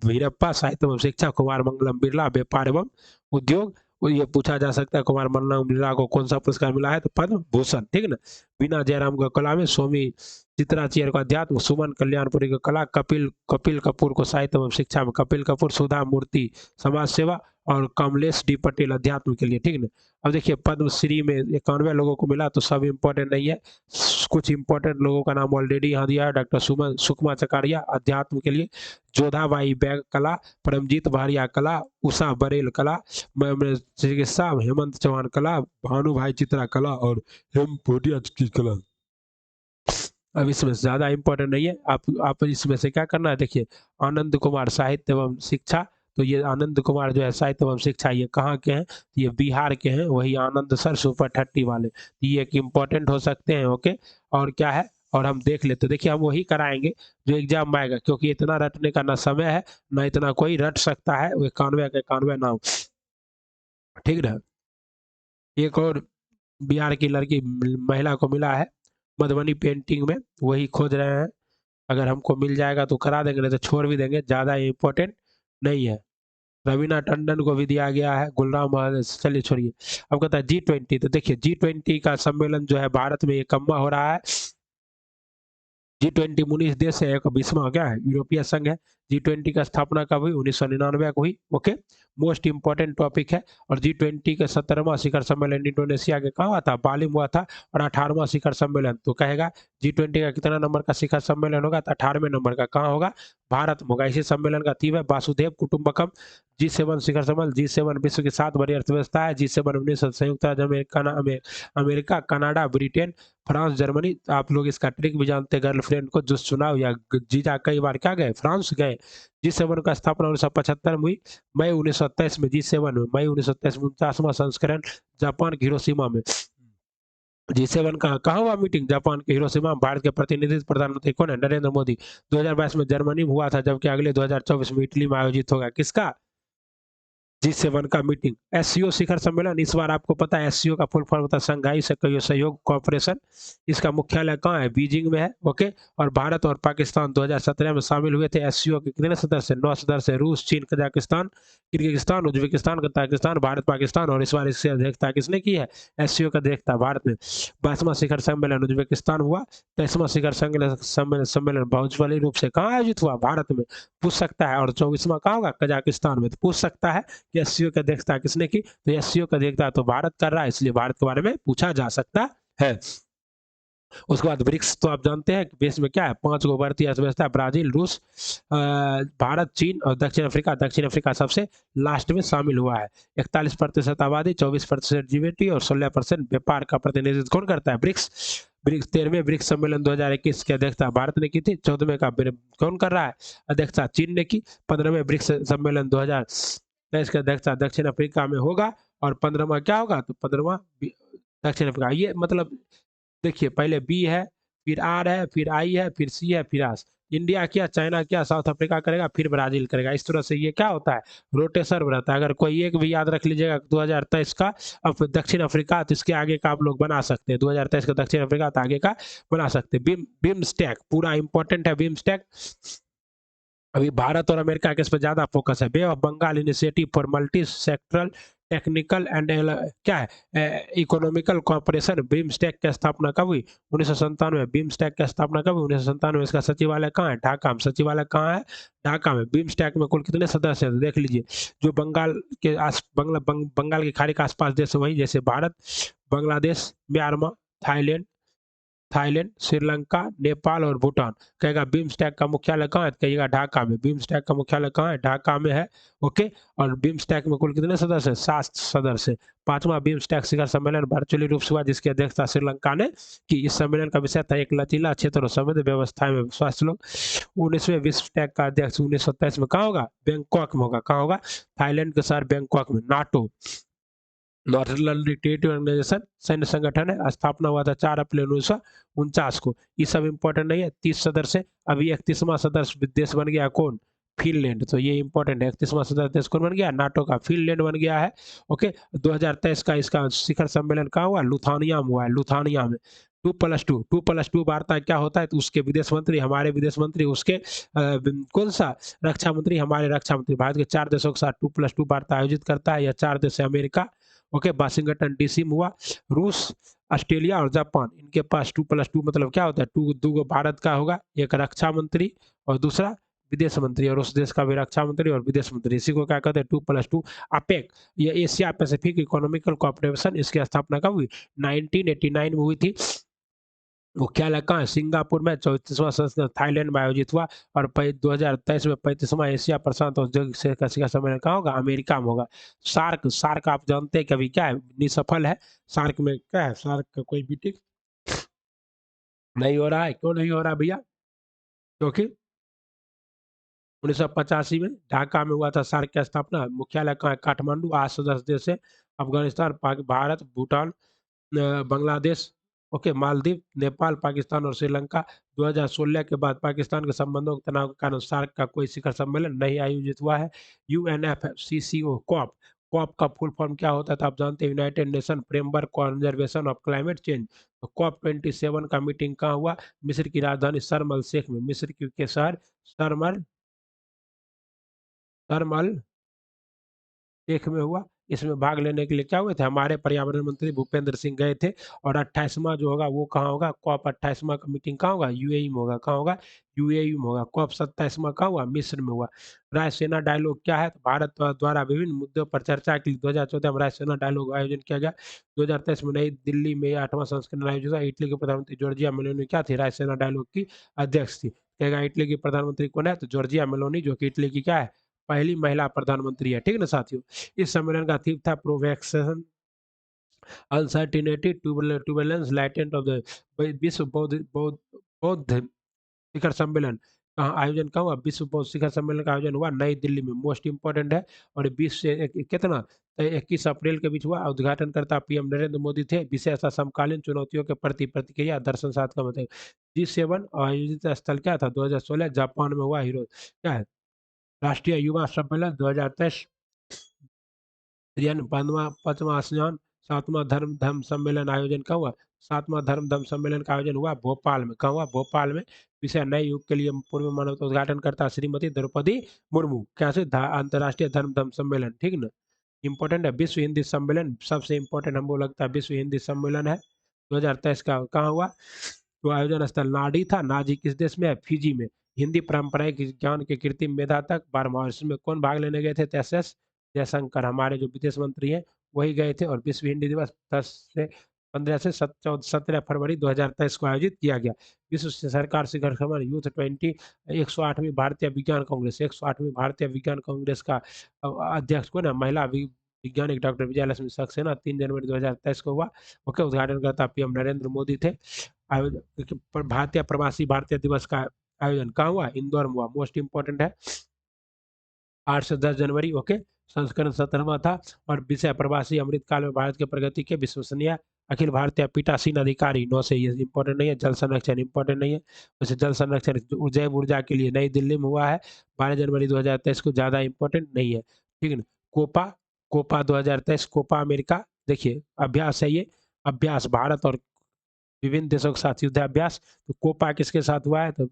वीरप्पा साहित्य एवं शिक्षा, कुमार मंगलम बिरला व्यापार एवं उद्योग। और ये पूछा जा सकता है कुमार मंगलम बिरला को कौन सा पुरस्कार मिला है? तो पद्म भूषण, ठीक है ना। बीना जयराम का कला में, स्वामी चित्राचार्य को अध्यात्म, सुमन कल्याणपुरी को कला, कपिल कपिल कपूर को साहित्य एवं शिक्षा में, कपिल कपूर सुधा मूर्ति समाज सेवा और कमलेश डी पटेल अध्यात्म के लिए, ठीक है ना। अब देखिए पद्मश्री में 91 लोगों को मिला, तो सब इम्पोर्टेंट नहीं है। कुछ इंपॉर्टेंट लोगों का नाम ऑलरेडी यहाँ दिया है। डॉक्टर सुमन सुकमा चकारिया अध्यात्म के लिए, जोधाबाई बैग कला, परमजीत भारिया कला, उषा बरेल कला, चिकित्सा, हेमंत चौहान कला, भानु भाई चित्रा कला और हेम भोटिया की कला। अब इसमें ज्यादा इंपॉर्टेंट नहीं है। आप इसमें से क्या करना है? देखिए आनंद कुमार साहित्य एवं शिक्षा। तो ये आनंद कुमार जो है साहित्य एवं शिक्षा, ये कहाँ के हैं? ये बिहार के हैं। वही आनंद सर सुपर 30 वाले, ये एक इम्पोर्टेंट हो सकते हैं। ओके, और क्या है? और हम देख लेते, देखिए हम वही कराएंगे जो एग्जाम में आएगा, क्योंकि इतना रटने का ना समय है ना इतना कोई रट सकता है। वो 91 के 91 नाम, ठीक ना। एक और बिहार की लड़की महिला को मिला है मधुबनी पेंटिंग में, वही खोज रहे हैं। अगर हमको मिल जाएगा तो करा देंगे, नहीं तो छोड़ भी देंगे, ज़्यादा इम्पोर्टेंट नहीं है। रवीना टंडन को भी दिया गया है, गुलराम चलिए छोड़िए। अब कहता है G20। तो देखिए G20 का सम्मेलन जो है भारत में एकम्मा हो रहा है। G20 19 देश है, एक 20वां क्या है यूरोपीय संघ है। G20 का स्थापना कब हुई? 1999 को हुई। ओके, मोस्ट इंपॉर्टेंट टॉपिक है। और G20 का 17वां शिखर सम्मेलन इंडोनेशिया के कहाँ हुआ था? बाली में हुआ था। और 18वां शिखर सम्मेलन तो कहेगा G20 का कितना नंबर का शिखर सम्मेलन होगा? तो 18वें नंबर का। कहाँ होगा? भारत में होगा। इसी सम्मेलन का थीम है वासुदेव कुटुंबकम। G7 शिखर सम्मेलन। G7 विश्व की 7 बड़ी अर्थव्यवस्था है। G7 19 संयुक्त राज्य America, Canada, Britain, France, Germany. आप लोग इसका ट्रिक भी जानते हैं, गर्लफ्रेंड को जो चुनाव या जीजा कई बार क्या गए? फ्रांस गए। G7 का स्थापना 1975 में हुई। मई 1927 में G7 में, मई 1927 में 49वां संस्करण जापान के हिरोशिमा में। G7 का कहाँ हुआ मीटिंग? जापान के हिरोशिमा में। भारत के प्रतिनिधि प्रधानमंत्री कौन है? नरेंद्र मोदी। 2022 में जर्मनी में हुआ था, जबकि अगले 2024 में इटली में आयोजित होगा। किसका? G7 का मीटिंग। एससीओ शिखर सम्मेलन, इस बार आपको पता है एससीओ का फुल फॉर्म होता है शंघाई सहयोग सहयोग कॉर्पोरेशन। इसका मुख्यालय कहाँ है? बीजिंग में है। ओके, और भारत और पाकिस्तान 2017 में शामिल हुए थे। एससीओ के कितने सदस्य? 9 सदस्य। रूस, चीन, Kazakhstan, Kyrgyzstan, Uzbekistan, Kazakhstan, Bharat, Pakistan. और इस बार इसकी अध्यक्षता किसने की है? एससीओ का अध्यक्षता भारत में। 22वां शिखर सम्मेलन उज्बेकिस्तान हुआ। 23वां शिखर सम्मेलन भार्चुअली रूप से कहाँ आयोजित हुआ? भारत में। पूछ सकता है। और 24वां कहाँ होगा? कजाकिस्तान में। तो पूछ सकता है कि एससीओ की अध्यक्षता किसने की? तो एससीओ की अध्यक्षता तो भारत कर रहा है, इसलिए भारत के बारे में पूछा जा सकता है। उसके बाद ब्रिक्स तो आप जानते हैं कि देश में क्या है? 5 गो बढ़ती अर्थव्यवस्था, ब्राजील, रूस, भारत, चीन और दक्षिण अफ्रीका। दक्षिण अफ्रीका सबसे लास्ट में शामिल हुआ है। 41% आबादी, 24% जीडीपी और 16% व्यापार का प्रतिनिधित्व कौन करता है? ब्रिक्स। ब्रिक्स 13वें ब्रिक्स सम्मेलन 2021 की अध्यक्षता भारत ने की थी। 14वें का कौन कर रहा है? अध्यक्षता चीन ने की। 15वें ब्रिक्स सम्मेलन 2023 की अध्यक्षता दक्षिण अफ्रीका में होगा। और 15वां क्या होगा? तो 15वां दक्षिण अफ्रीका। ये मतलब देखिए पहले बी है, फिर आर है, फिर आई है, फिर सी है, फिर आस। इंडिया क्या, चाइना क्या, साउथ अफ्रीका करेगा, फिर ब्राजील करेगा। इस तरह से ये क्या होता है? रोटेशन रहता है। अगर कोई एक भी याद रख लीजिएगा 2023 का, अब दक्षिण अफ्रीका, तो इसके आगे का आप लोग बना सकते हैं। 2023 का दक्षिण अफ्रीका, तो आगे का बना सकते हैं। बिम्स्टेक पूरा इंपॉर्टेंट है। बिम्स्टेक अभी भारत और अमेरिका के इस पर ज्यादा फोकस है। Bay of Bengal initiative for multi sectoral technical and क्या है इकोनॉमिकल कॉपरेशन, बिम्स्टेक की स्थापना कब हुई? 1997। बिम्स्टेक की स्थापना कब हुई? 1997। इसका सचिवालय कहाँ है? ढाका में। सचिवालय कहाँ है? ढाका में। बिम्स्टेक में कुल कितने सदस्य हैं? देख लीजिए। जो बंगाल के बंगाल की खाड़ी के आसपास देश है, वही जैसे Bharat, Bangladesh, Myanmar, Thailand, Thailand, Sri Lanka, Nepal और भूटान। कहेगा बिम्स्टेक का मुख्यालय कहाँ है? तो कहिएगा ढाका में। बिम्स्टेक का मुख्यालय कहाँ है? ढाका में है। ओके। और बिम्स्टेक में कुल कितने सदस्य हैं? 7 सदस्य। पांचवा बिम्स्टेक शिखर सम्मेलन वर्चुअली रूप से हुआ, जिसकी अध्यक्षता श्रीलंका ने की। इस सम्मेलन का विषय था एक लचीला क्षेत्र और समृद्ध व्यवस्था में विश्वास। लोग 19वें बिम्स्टेक का अध्यक्ष 1927 में कहाँ होगा? बैंकॉक में होगा। कहाँ होगा? थाईलैंड के शहर बैंकॉक में। नाटो, नॉर्दर्न टेरिटरी ऑर्गेनाइजेशन सैन्य संगठन है, स्थापना हुआ था 4 अप्रैल 1949 को। ये सब इंपॉर्टेंट नहीं है। 30 सदस्य। अभी 31वां सदस्य देश बन गया कौन? फिनलैंड। तो ये इंपॉर्टेंट है। 31वां सदस्य देश कौन बन गया? नाटो का फिनलैंड बन गया है। ओके। 2023 का इसका शिखर सम्मेलन कहाँ हुआ? लुथानिया में हुआ है। लुथानिया में 2+2 वार्ता क्या होता है? तो उसके विदेश मंत्री, हमारे विदेश मंत्री, उसके कौन सा रक्षा मंत्री, हमारे रक्षा मंत्री। भारत के 4 देशों के साथ 2+2 वार्ता आयोजित करता है। यह 4 देश है अमेरिका, ओके, वाशिंगटन डीसी में हुआ, रूस, ऑस्ट्रेलिया और जापान। इनके पास 2+2 मतलब क्या होता है? टू दो भारत का होगा, एक रक्षा मंत्री और दूसरा विदेश मंत्री, और उस देश का भी रक्षा मंत्री और विदेश मंत्री। इसी को क्या कहते हैं? 2+2। अपेक, ये एशिया पैसिफिक इकोनॉमिकल कोऑपरेशन, इसकी स्थापना कब हुई? 1989 में हुई थी। मुख्यालय कहाँ है? सिंगापुर में। 34वां संस्करण थाईलैंड में आयोजित हुआ। और 2023 में 35वां एशिया प्रशांत औद्योगिक शिखर सम्मेलन कहाँ होगा? अमेरिका में होगा। सार्क, सार्क आप जानते हैं कि अभी क्या है? निसफल है। सार्क में क्या है? सार्क का कोई मीटिंग नहीं हो रहा है। क्यों नहीं हो रहा भैया? क्योंकि 1985 में ढाका में हुआ था सार्क की स्थापना। मुख्यालय कहाँ है? काठमांडू। 8 सदस्य देश है, अफगानिस्तान, भारत, भूटान, बांग्लादेश, ओके, मालदीव, नेपाल, पाकिस्तान और श्रीलंका। 2016 के बाद पाकिस्तान के संबंधों के तनाव के कारण सार्क का कोई शिखर सम्मेलन नहीं आयोजित हुआ है। यूएनएफसीसीओ कॉप, कॉप का फुल फॉर्म क्या होता था? आप जानते हैं, United nation framework conservation of climate change. तो कॉप 27 का मीटिंग कहाँ हुआ? मिस्र की राजधानी शर्म अल शेख में। मिस्र के शहर शर्म अल शेख में हुआ। इसमें भाग लेने के लिए क्या हुए थे? हमारे पर्यावरण मंत्री भूपेंद्र सिंह गए थे। और 28वां जो होगा वो कहाँ होगा? कॉप 28वां का मीटिंग कहाँ होगा? यूएई में होगा। कहाँ होगा? यूएई में होगा। कॉप 27वां कहाँ हुआ? मिस्र में हुआ। रायसीना डायलॉग क्या है? तो भारत द्वारा विभिन्न मुद्दों पर चर्चा के लिए 2014 में रायसीना डायलॉग आयोजन किया गया। 2023 में नई दिल्ली में 8वां संस्करण आयोजित हुआ। इटली के प्रधानमंत्री जॉर्जिया मेलोनी क्या थी? रायसीना डायलॉग की अध्यक्ष थी। कहेगा इटली की प्रधानमंत्री कौन है? तो जॉर्जिया मेलोनी, जो कि इटली की क्या है? पहली महिला प्रधानमंत्री है। ठीक है ना साथियों? इस सम्मेलन का थीम था प्रोवेक्शन अनसर्टिनिटी टूबुलेंस लाइटेंट ऑफ द विश्व बौद्ध बौद्ध बौद्ध शिखर सम्मेलन। कहाँ आयोजन कहाँ हुआ? विश्व बौद्ध शिखर सम्मेलन का आयोजन हुआ नई दिल्ली में। मोस्ट इंपॉर्टेंट है। और 20 से कितना 21 अप्रैल के बीच हुआ। उद्घाटनकर्ता पीएम नरेंद्र मोदी थे। विषय था समकालीन चुनौतियों के प्रति प्रतिक्रिया दर्शन साथ का मतलब। G7 आयोजित स्थल क्या था? 2016 जापान में हुआ। हीरो क्या है? राष्ट्रीय युवा सम्मेलन 2023। 5वां आसियान 7वां धर्म धम सम्मेलन आयोजन कहाँ हुआ? 7वां धर्म धम सम्मेलन का आयोजन हुआ भोपाल में। कहाँ हुआ? भोपाल में। विषय नए युग के लिए पूर्व मानवता। उद्घाटनकर्ता श्रीमती द्रौपदी मुर्मू। कैसे? अंतर्राष्ट्रीय धर्म धम सम्मेलन। ठीक ना? इंपॉर्टेंट है। विश्व हिंदी सम्मेलन सबसे इंपॉर्टेंट हमको लगता है विश्व हिंदी सम्मेलन है 2023 का। कहाँ हुआ? तो आयोजन स्थल नाडी था। नाजी किस देश में है? फिजी में। हिंदी पारंपरिक ज्ञान के कृत्रिम मेधा तक 12वां। इसमें कौन भाग लेने गए थे? एस जयशंकर, हमारे जो विदेश मंत्री हैं वही गए थे। और विश्व हिंदी दिवस 15 से 17 फरवरी 2023 को आयोजित किया गया। विश्व सरकार शिखर सम्मेलन यूथ 20। 108वीं भारतीय विज्ञान कांग्रेस, 108वीं भारतीय विज्ञान कांग्रेस का अध्यक्ष को ना महिला वैज्ञानिक डॉक्टर विजयलक्ष्मी सक्सेना 3 जनवरी 2023 को हुआ। ओके। उद्घाटनकर्ता पीएम नरेंद्र मोदी थे। भारतीय प्रवासी भारतीय दिवस का आयोजन कहाँ हुआ? इंदौर में हुआ। मोस्ट इंपॉर्टेंट है। 8 से 10 जनवरी। ओके। संस्करण 17वां था। और विषय प्रवासी अमृतकाल में भारत की प्रगति के विश्वसनीय अखिल भारतीय पीठासीन अधिकारी 9 से। ये इंपॉर्टेंट नहीं है। जल संरक्षण इंपॉर्टेंट नहीं है। वैसे जल संरक्षण जैव ऊर्जा के लिए नई दिल्ली में हुआ है 12 जनवरी 2023 को। ज़्यादा इंपॉर्टेंट नहीं है। ठीक है ना? Copa, Copa 2023, Copa America. देखिए अभ्यास है ये। अभ्यास भारत और विभिन्न देशों के साथ युद्धाभ्यास। तो कोपा किसके साथ हुआ है? तो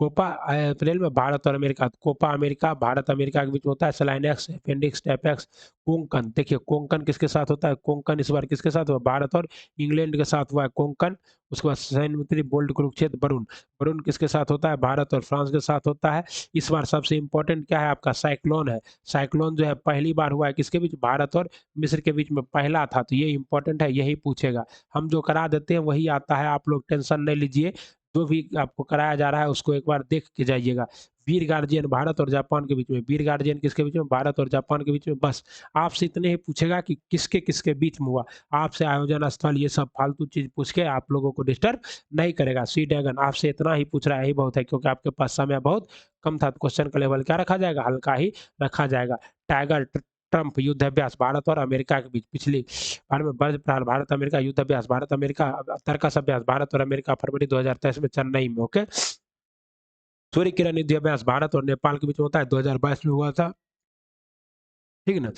कोपा अप्रैल में भारत और America, Copa America Bharat America के बीच में होता है। सलाइन एक्स, अपेंडिक्स, टेपेक्स, कोंकण। देखिए कोंकण किसके साथ होता है, कोंकण इस बार किसके साथ हुआ, भारत और इंग्लैंड के साथ हुआ है कोंकण। उसके बाद सैन्य बोल्ट कुरुक्षेत्र वरुण, वरुण किसके साथ होता है, भारत और फ्रांस के साथ होता है। इस बार सबसे इंपॉर्टेंट क्या है आपका, साइक्लोन है। साइक्लोन जो है पहली बार हुआ है किसके बीच, भारत और मिस्र के बीच में पहला था, तो ये इंपॉर्टेंट है, यही पूछेगा। हम जो करा देते हैं वही आता है, आप लोग टेंशन नहीं लीजिए। जो भी आपको कराया जा रहा है उसको एक बार देख के जाइएगा। वीर गार्जियन भारत और जापान के बीच में, वीर गार्जियन किसके बीच में, भारत और जापान के बीच में। बस आपसे इतने ही पूछेगा कि किसके किसके बीच में हुआ। आपसे आयोजन स्थल ये सब फालतू चीज पूछ के आप लोगों को डिस्टर्ब नहीं करेगा। सी ड्रैगन आपसे इतना ही पूछ रहा है, यही बहुत है, क्योंकि आपके पास समय बहुत कम था। क्वेश्चन का लेवल क्या रखा जाएगा, हल्का ही रखा जाएगा। टाइगर ट्रंप युद्ध अभ्यास भारत और अमेरिका के बीच, पिछली भारत में बर्ज प्रहार भारत अमेरिका युद्ध अभ्यास, भारत अमेरिका तर्कस अभ्यास, भारत और अमेरिका फरवरी 2023 में चेन्नई में। ओके, सूर्य किरण युद्ध अभ्यास भारत और नेपाल के बीच में होता है, 2022 में हुआ था। ठीक है ना।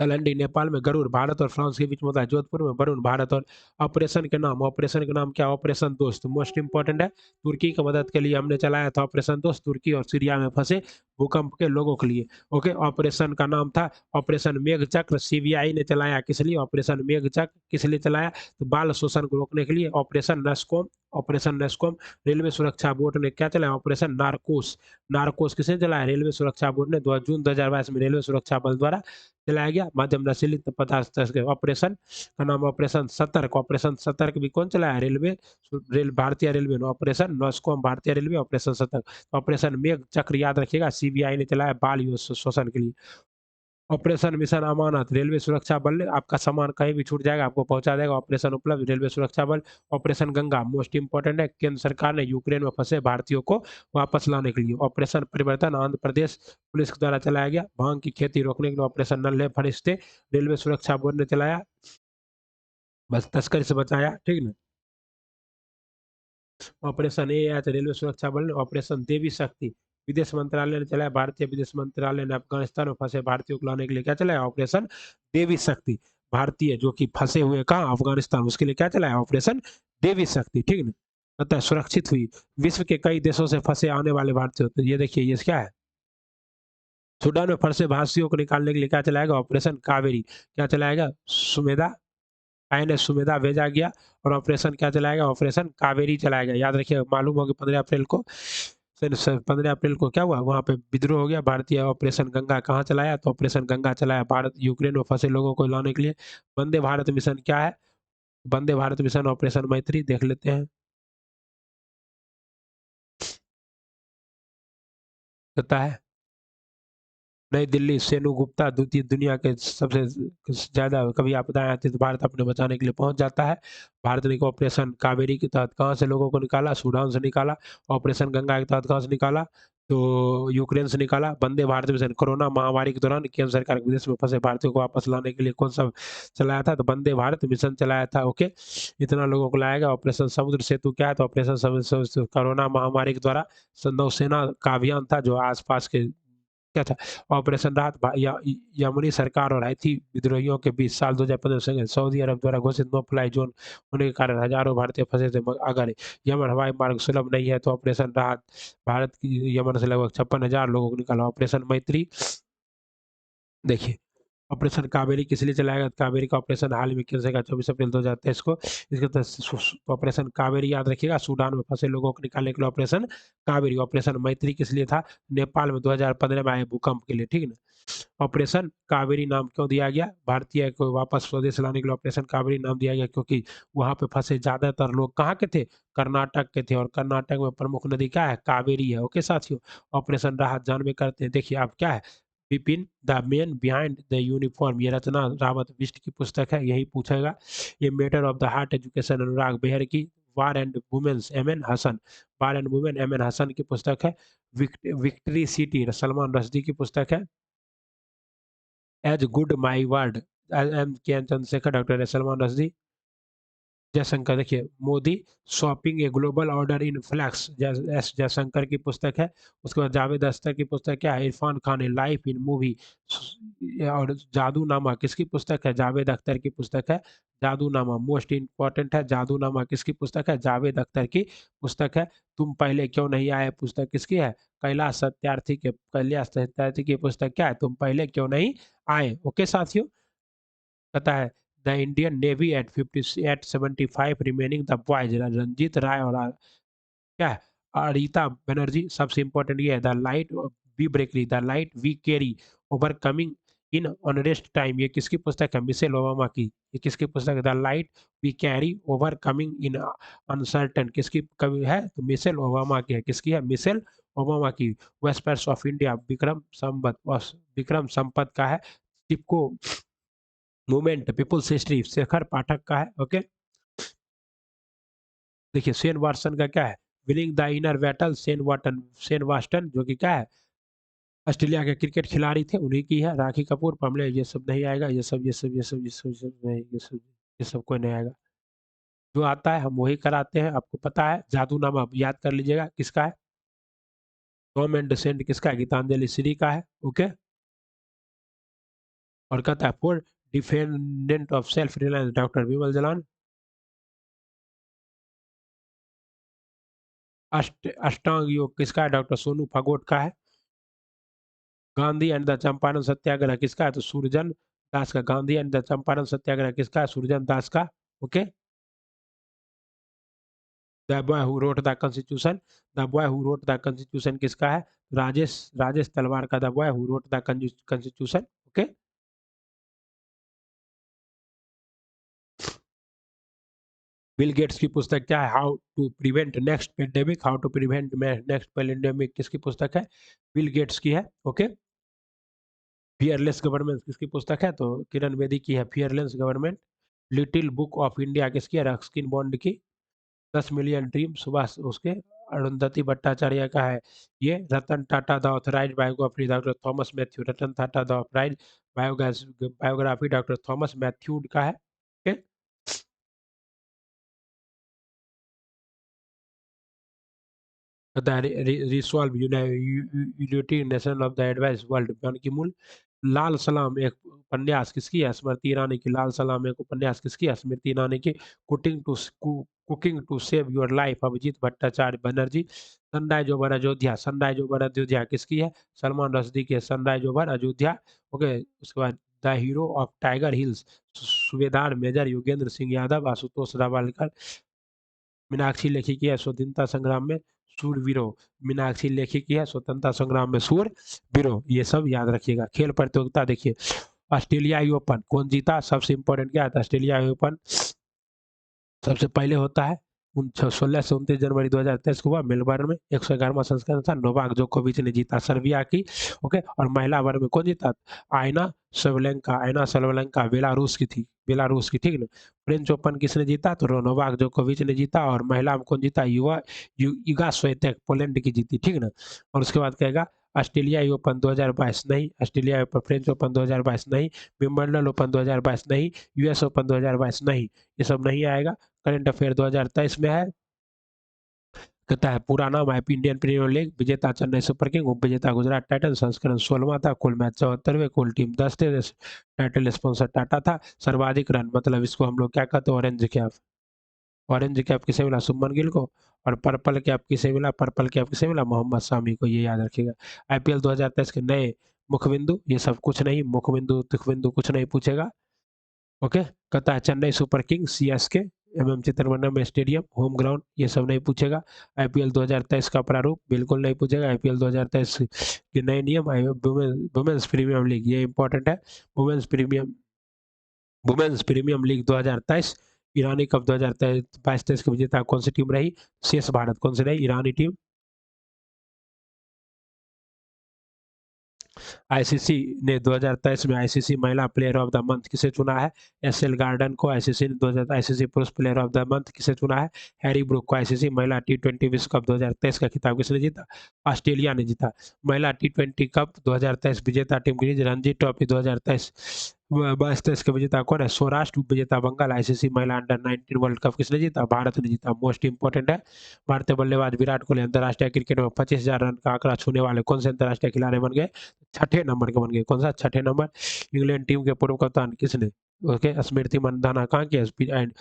एलएनडी नेपाल में, गरुड़ भारत और फ्रांस के बीच में होता है, जोधपुर में वरुण भारत और। ऑपरेशन के नाम क्या, ऑपरेशन दोस्त, मोस्ट इंपॉर्टेंट है। तुर्की की मदद के लिए हमने चलाया था ऑपरेशन दोस्त, तुर्की और सीरिया में फंसे भूकंप के लोगों के लिए। ओके, ऑपरेशन का नाम था ऑपरेशन मेघ चक्र। सीबीआई ने चलाया किस लिए, ऑपरेशन मेघ चक्र किस लिए चलाया, तो बाल शोषण को रोकने के लिए। Operation Nasscom, operation Nasscom. Railway सुरक्षा बोर्ड ने क्या चलाया, ऑपरेशन नारकोस। नारकोस किसने चलाया, रेलवे सुरक्षा बोर्ड ने। 2 जून 2022 में रेलवे सुरक्षा बल द्वारा चलाया गया मध्यम नशीली पदार्थ तस्कर ऑपरेशन का नाम ऑपरेशन सतर्क। ऑपरेशन सतर्क भी कौन चलाया, भारतीय रेलवे ने। ऑपरेशन नॉस्कॉम भारतीय रेलवे, ऑपरेशन सतर्क। ऑपरेशन मेघ चक्र याद रखिएगा, सीबीआई ने चलाया बाल शोषण के लिए। ऑपरेशन मिशन अमानत, रेलवे सुरक्षा बल ने, आपका सामान कहीं भी छूट जाएगा आपको पहुंचा देगा। ऑपरेशन उपलब्ध, रेलवे सुरक्षा बल। ऑपरेशन गंगा मोस्ट इंपॉर्टेंट है, केंद्र सरकार ने यूक्रेन में फंसे भारतीयों को वापस लाने के लिए। ऑपरेशन परिवर्तन आंध्र प्रदेश पुलिस के द्वारा चलाया गया, भांग की खेती रोकने के लिए। ऑपरेशन नल्हे फरिश्ते रेलवे सुरक्षा बोर्ड ने चलाया, बस तस्करी से बचाया। ठीक है। ऑपरेशन ए एच रेलवे सुरक्षा बल ने। ऑपरेशन देवी शक्ति विदेश मंत्रालय ने चलाया, भारतीय विदेश मंत्रालय ने अफगानिस्तान में फंसे भारतीयों को लाने के लिए क्या चलाया, ऑपरेशन देवी शक्ति। भारतीय जो कि फंसे हुए कहाँ, अफगानिस्तान, उसके लिए क्या चलाया, ऑपरेशन देवी शक्ति। ठीक है। अतः सुरक्षित हुई विश्व के कई देशों से फंसे आने वाले भारतीय। तो ये देखिए ये क्या है, सूडान में फंसे भारतीयों को निकालने के लिए क्या चलाएगा, ऑपरेशन कावेरी। क्या चलाएगा, सुमेधा, आईएनएस सुमेधा भेजा गया। और ऑपरेशन क्या चलाएगा, ऑपरेशन कावेरी चलाएगा। याद रखिए, मालूम होगा 15 अप्रैल को, 15 अप्रैल को क्या हुआ, वहां पे विद्रोह हो गया। भारतीय ऑपरेशन गंगा कहाँ चलाया, तो ऑपरेशन गंगा चलाया भारत यूक्रेन में फंसे लोगों को लाने के लिए। वंदे भारत मिशन क्या है, वंदे भारत मिशन ऑपरेशन मैत्री देख लेते हैं, पता है। नई दिल्ली, सेनु गुप्ता, द्वितीय दुनिया के सबसे ज्यादा कभी आपदाएं आती है तो भारत अपने बचाने के लिए पहुंच जाता है। भारत ने ऑपरेशन कावेरी के तहत कहाँ से लोगों को निकाला, सूडान से निकाला। ऑपरेशन गंगा के तहत कहाँ से निकाला, तो यूक्रेन से निकाला। वंदे भारत मिशन कोरोना महामारी के दौरान केंद्र सरकार के विदेश में फंसे भारतीयों को वापस लाने के लिए कौन सा चलाया था, तो वंदे भारत मिशन चलाया था। ओके, इतना लोगों को लाया गया। ऑपरेशन समुद्र सेतु क्या है, तो ऑपरेशन समुद्र सेतु कोरोना महामारी के द्वारा नौसेना का अभियान था जो आसपास के क्या था। ऑपरेशन राहत यमनी सरकार और हौथी विद्रोहियों के बीच साल 2015 में सऊदी अरब द्वारा घोषित नो फ्लाई जोन होने के कारण हजारों भारतीय फंसे थे। अगर यमन हवाई मार्ग सुलभ नहीं है तो ऑपरेशन राहत भारत की यमन से लगभग 56,000 लोगों को निकाला। ऑपरेशन मैत्री देखिए, ऑपरेशन कावेरी किस लिए चलाया गया, कावेरी का ऑपरेशन हाल ही में किया जाएगा 24 अप्रैल 2023 को। इसके तहत ऑपरेशन कावेरी याद रखिएगा, सूडान में फंसे लोगों को निकालने के लिए ऑपरेशन कावेरी। ऑपरेशन मैत्री किस लिए था, नेपाल में 2015 में आए भूकंप के लिए। ठीक है ना। ऑपरेशन कावेरी नाम क्यों दिया गया, भारतीय को वापस स्वदेश लाने के लिए ऑपरेशन कावेरी नाम दिया गया, क्योंकि वहां पे फंसे ज्यादातर लोग कहाँ के थे, कर्नाटक के थे। और कर्नाटक में प्रमुख नदी क्या है, कावेरी है। ओके साथियों, ऑपरेशन राहत जान में करते हैं। देखिए आप क्या है, Bipin the man behind the uniform, ये रचना रावत बिष्ट की पुस्तक है, यही पूछेगा। ये matter of the heart education Anurag Behar की। War and women's M N Hasan, war and women M N Hasan की पुस्तक है। विक्ट्री सिटी सलमान रश्दी की पुस्तक है। As good my word M K N Chandrasekhar, doctor Salman Rushdie. Jaishankar, देखिए Modi shaping a global order in flux, S Jaishankar की पुस्तक है। उसके बाद जावेद अख्तर की पुस्तक क्या है, इरफान खान ए लाइफ इन मूवी। और जादूनामा किसकी पुस्तक है, जावेद अख्तर की पुस्तक है। जादूनामा मोस्ट इंपॉर्टेंट है, जादूनामा किसकी पुस्तक है, जावेद अख्तर की पुस्तक है। तुम पहले क्यों नहीं आए पुस्तक किसकी है, कैलाश सत्यार्थी की पुस्तक क्या है, तुम पहले क्यों नहीं आए। ओके साथियों, पता है the Indian Navy at 50 at 75 remaining the boys, Ranjit Rai और क्या है, अरीता बनर्जी। सबसे इंपॉर्टेंट ये है द लाइट वी ब्रेकली, the light we carry overcoming in unrest time, ये किसकी पुस्तक है, मिशेल ओबामा की। ये किसकी पुस्तक है, the light we carry overcoming in uncertain, किसकी कवि है, तो मिशेल ओबामा की है। किसकी है, मिशेल ओबामा की। Vespers of India Vikram Sampath का है। Chipko movement people's history Shekhar Pathak का है। ओके, देखिए शेन वाटसन का क्या है, winning the inner battle, Shane Watson जो कि क्या है, ऑस्ट्रेलिया के क्रिकेट खिलाड़ी थे, उन्हीं की है। राखी कपूर, पमले, ये सब नहीं आएगा, ये सब नहीं, ये सब कोई नहीं आएगा। जो आता है हम वही कराते हैं, आपको पता है। जादूनामा याद कर लीजिएगा किसका है, टॉम एंड सेंट किसका है, गीतांजलि श्री का है। ओके, और कहता है for defendant of self reliance, doctor Bimal Jalan. Ashtanga Yoga किसका है, डॉक्टर सोनू फागोट का है। गांधी एंड द चंपारण सत्याग्रह किसका है, तो सुरजन दास का। गांधी एंड द चंपारण सत्याग्रह किसका है, सुरजन दास का। Okay, the boy who wrote the constitution, the boy who wrote the constitution किसका है, राजेश राजेश तलवार का, the boy who wrote the constitution. Okay, Bill gets की पुस्तक क्या है, how to prevent next pandemic, how to prevent next pandemic किसकी पुस्तक है, बिल गेट्स की है। ओके, फियरलेस गवर्नमेंट किसकी पुस्तक है, तो किरण बेदी की है, fearless government. Little book of India किसकी है, रस्किन बॉन्ड की। 10 मिलियन ड्रीम सुभाष उसके, अरुंधति भट्टाचार्य का है। ये Ratan Tata the authorise biography, doctor Thomas Matthew, Ratan Tata the authorise biography doctor Thomas Matthew का है। Okay, resolve United Nation of the advice world, ban की मूल। लाल सलाम एक उपन्यास किसकी है, स्मृति ईरानी की। लाल सलाम एक उपन्यास किसकी है, स्मृति ईरानी की। Cooking to save your life, Abhijit Bhattacharya Banerjee. Sunrise over Ayodhya, sunrise over Ayodhya किसकी है, सलमान रश्दी की है, सनराइज ओवर अयोध्या। ओके, उसके बाद the hero of tiger hills, सूबेदार मेजर योगेंद्र सिंह यादव, आशुतोष रावलकर। मीनाक्षी लेखी की है, स्वतंत्रता संग्राम में सूरवीरों, मीनाक्षी लेखी की है, स्वतंत्रता संग्राम में सूरवीरों। ये सब याद रखिएगा। खेल प्रतियोगिता देखिए, ऑस्ट्रेलियाई ओपन कौन जीता, सबसे इंपॉर्टेंट क्या था, ऑस्ट्रेलियाई ओपन सबसे पहले होता है 16 से 29 जनवरी 2023 को हुआ मेलबर्न में, 111वां संस्करण था। नोवाक जोकोविच ने जीता सर्बिया की। ओके, और महिला वर्ग में कौन जीता, आयना सलवलेंका बेलारूस की थी, बेलारूस की, ठीक ना। फ्रेंच ओपन किसने जीता, तो नोवाक जोकोविच ने जीता। और महिला में कौन जीता, इगा स्विएटेक पोलैंड की जीती, ठीक ना। और उसके बाद कहेगा ऑस्ट्रेलियाई ओपन 2022 नहीं, ऑस्ट्रेलिया ओपन, फ्रेंच ओपन 2022 नहीं, विंबलडन ओपन 2022 नहीं, यूएस ओपन 2022 नहीं, ये सब नहीं आएगा। करंट अफेयर 2023 में है, कहता है पूरा नाम है इंडियन प्रीमियर लीग, विजेता चेन्नई सुपर किंग, उप विजेता गुजरात टाइटन, संस्करण 16वां था, कुल मैच 74, कुल टीम 10 थे, टाइटल स्पॉन्सर टाटा था। सर्वाधिक रन मतलब इसको हम लोग क्या कहते हैं, ऑरेंज कैप। ऑरेंज कैप किसे मिला, सुमन गिल को। और पर्पल कैप किसे मिला, पर्पल कैप किसे मिला, मोहम्मद शामी को, ये याद रखिएगा। आईपीएल 2023 के नए मुखबिंदु, ये सब कुछ नहीं, मुखबिंदु तुखबिंदु कुछ नहीं पूछेगा। ओके, कहता है Chennai super king, CSK, MM Chidambaram stadium, home ground, ये सब नहीं पूछेगा। आईपीएल 2023 का प्रारूप बिल्कुल नहीं पूछेगा। आईपीएल 2023 के नए नियम, वुमेन्स प्रीमियम लीग, ये इंपॉर्टेंट है। Women's premier women's premier league 2023, Irani cup 2022-23 की विजेता कौन सी टीम रही, शेष भारत कौन सी रही, ईरानी टीम। आईसीसी ने 2023 में आईसीसी महिला प्लेयर ऑफ द मंथ किसे चुना है, एसएल गार्डन को। आईसीसी ने 2000 आईसीसी पुरुष प्लेयर ऑफ द मंथ किसे चुना है, हैरी ब्रूक को। आईसीसी महिला टी20 विश्व कप 2023 का खिताब किसने जीता, ऑस्ट्रेलिया ने जीता। महिला टी20 कप 2023 विजेता टीम की रणजी ट्रॉफी 2023 22 23 का विजेता कौन है? सौराष्ट्र विजेता बंगाल। आईसीसी महिला अंडर 19 वर्ल्ड कप किसने जीता? भारत ने जीता। मोस्ट इंपोर्टेंट है, भारतीय बल्लेबाज विराट कोहली अंतर्राष्ट्रीय क्रिकेट में 25,000 रन का आंकड़ा छूने वाले कौन से अंतर्राष्ट्रीय खिलाड़ी बन गए? छठे नंबर के बन गए। कौन सा? छठे नंबर। इंग्लैंड टीम के पूर्व कप्तान किसने? ओके, स्मृति मंदाना कहाँ के? एंड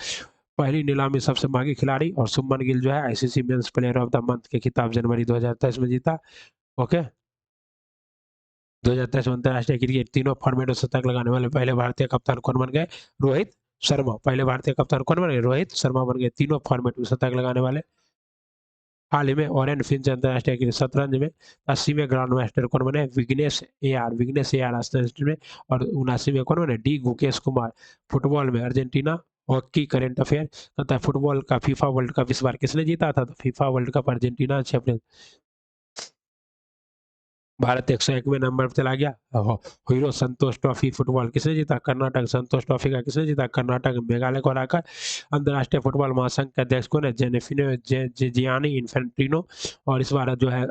पहली नीलामी सबसे महंगी खिलाड़ी, और शुभमन गिल जो है ICC men's player of the month के खिताब जनवरी 2023 में जीता। ओके, 2023 में अंतर्राष्ट्रीय क्रिकेट तीनों फॉर्मेट में शतक लगाने वाले पहले भारतीय कप्तान कौन बन गए? रोहित शर्मा। पहले भारतीय कप्तान कौन बन गए? रोहित शर्मा बन गए, तीनों फॉर्मेट में शतक लगाने वाले। हाल ही में ओरेन फिंच अंतर्राष्ट्रीय क्रिकेट शतरंज में 80वें ग्रांड मास्टर कौन बने? विघ्नेश ए आर अंतर्राष्ट्रीय में। और 79 में कौन बने? डी गुकेश कुमार। फुटबॉल में अर्जेंटीना। हॉकी करंट अफेयर कहता है, फुटबॉल का फीफा वर्ल्ड कप इस बार किसने जीता था? तो FIFA World Cup Argentina champion. Bharat 101वें नंबर पर चला गया। हीरो संतोष ट्रॉफी फुटबॉल किसने जीता? कर्नाटक। संतोष ट्रॉफी का किसने जीता? कर्नाटक। मेघालय को हराकर अंतर्राष्ट्रीय फुटबॉल महासंघ के अध्यक्ष कौन है? Gianni Infantino. और इस बार जो है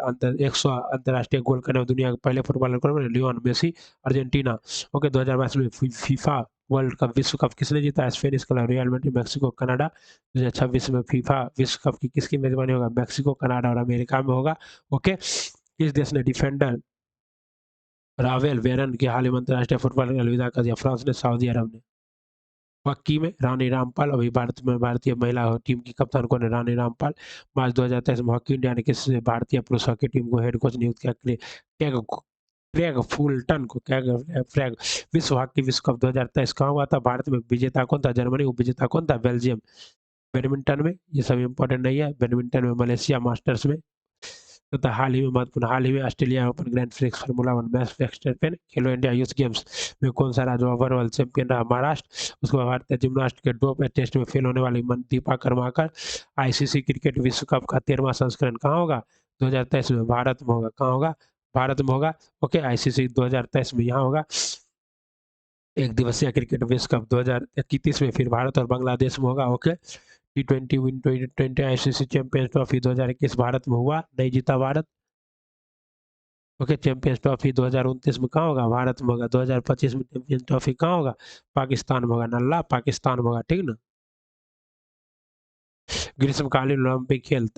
100 अंतर्राष्ट्रीय गोल करने वाले दुनिया के पहले फुटबॉलर कौन है? Lionel Messi, Argentina. ओके, 2022 में फीफा वर्ल्ड कप विश्व कप किसने जीता? Spanish club real Madrid. Mexico, Canada. 2026 में फीफा विश्व कप की किसकी मेजबानी होगा? मैक्सिको, कनाडा और अमेरिका में होगा। ओके, किस देश ने डिफेंडर रावेल वेरन के हाल ही में अंतर्राष्ट्रीय फुटबॉल में अलविदा कर दिया? फ्रांस ने, सऊदी अरब ने। हॉकी में रानी रामपाल अभी भारत में भारतीय महिला टीम की कप्तान कौन है? रानी रामपाल। मार्च 2023 में हॉकी इंडिया ने किस भारतीय पुरुष हॉकी टीम को हेड कोच नियुक्त किया? क्रेग क्रेग फुलटन को। क्रेग। विश्व हॉकी विश्व कप 2023 कहाँ हुआ था? भारत में। विजेता कौन था? जर्मनी। उपविजेता कौन था? बेल्जियम। बैडमिंटन में ये सब इंपॉर्टेंट नहीं है। बैडमिंटन में मलेशिया मास्टर्स में तथा हाल ही में महत्वपूर्ण, हाल ही में Australia open grand prix formula one Max Verstappen Khelo India youth games में कौन सा राज्य ओवरऑल चैंपियन रहा? महाराष्ट्र। उसके बाद भारतीय जिम्नास्ट के डोप टेस्ट में फेल होने वाली दीपा कर्माकर। आईसीसी क्रिकेट विश्व कप का 13वां संस्करण कहाँ होगा? 2023 में भारत में होगा। कहाँ होगा? भारत में होगा। ओके, आईसीसी 2023 में यहाँ होगा। एक दिवसीय क्रिकेट विश्व कप 2031 में फिर भारत और बांग्लादेश में होगा। Okay, T20 win 2020 ICC champions trophy 2021 Bharat में हुआ, नहीं जीता भारत। ओके, चैंपियंस ट्रॉफी 2029 में कहाँ होगा? भारत में होगा। 2025 में चैंपियंस ट्रॉफी कहाँ होगा? पाकिस्तान में होगा। नल्ला पाकिस्तान में होगा, ठीक ना। ग्रीष्मकालीन ओलंपिक खेल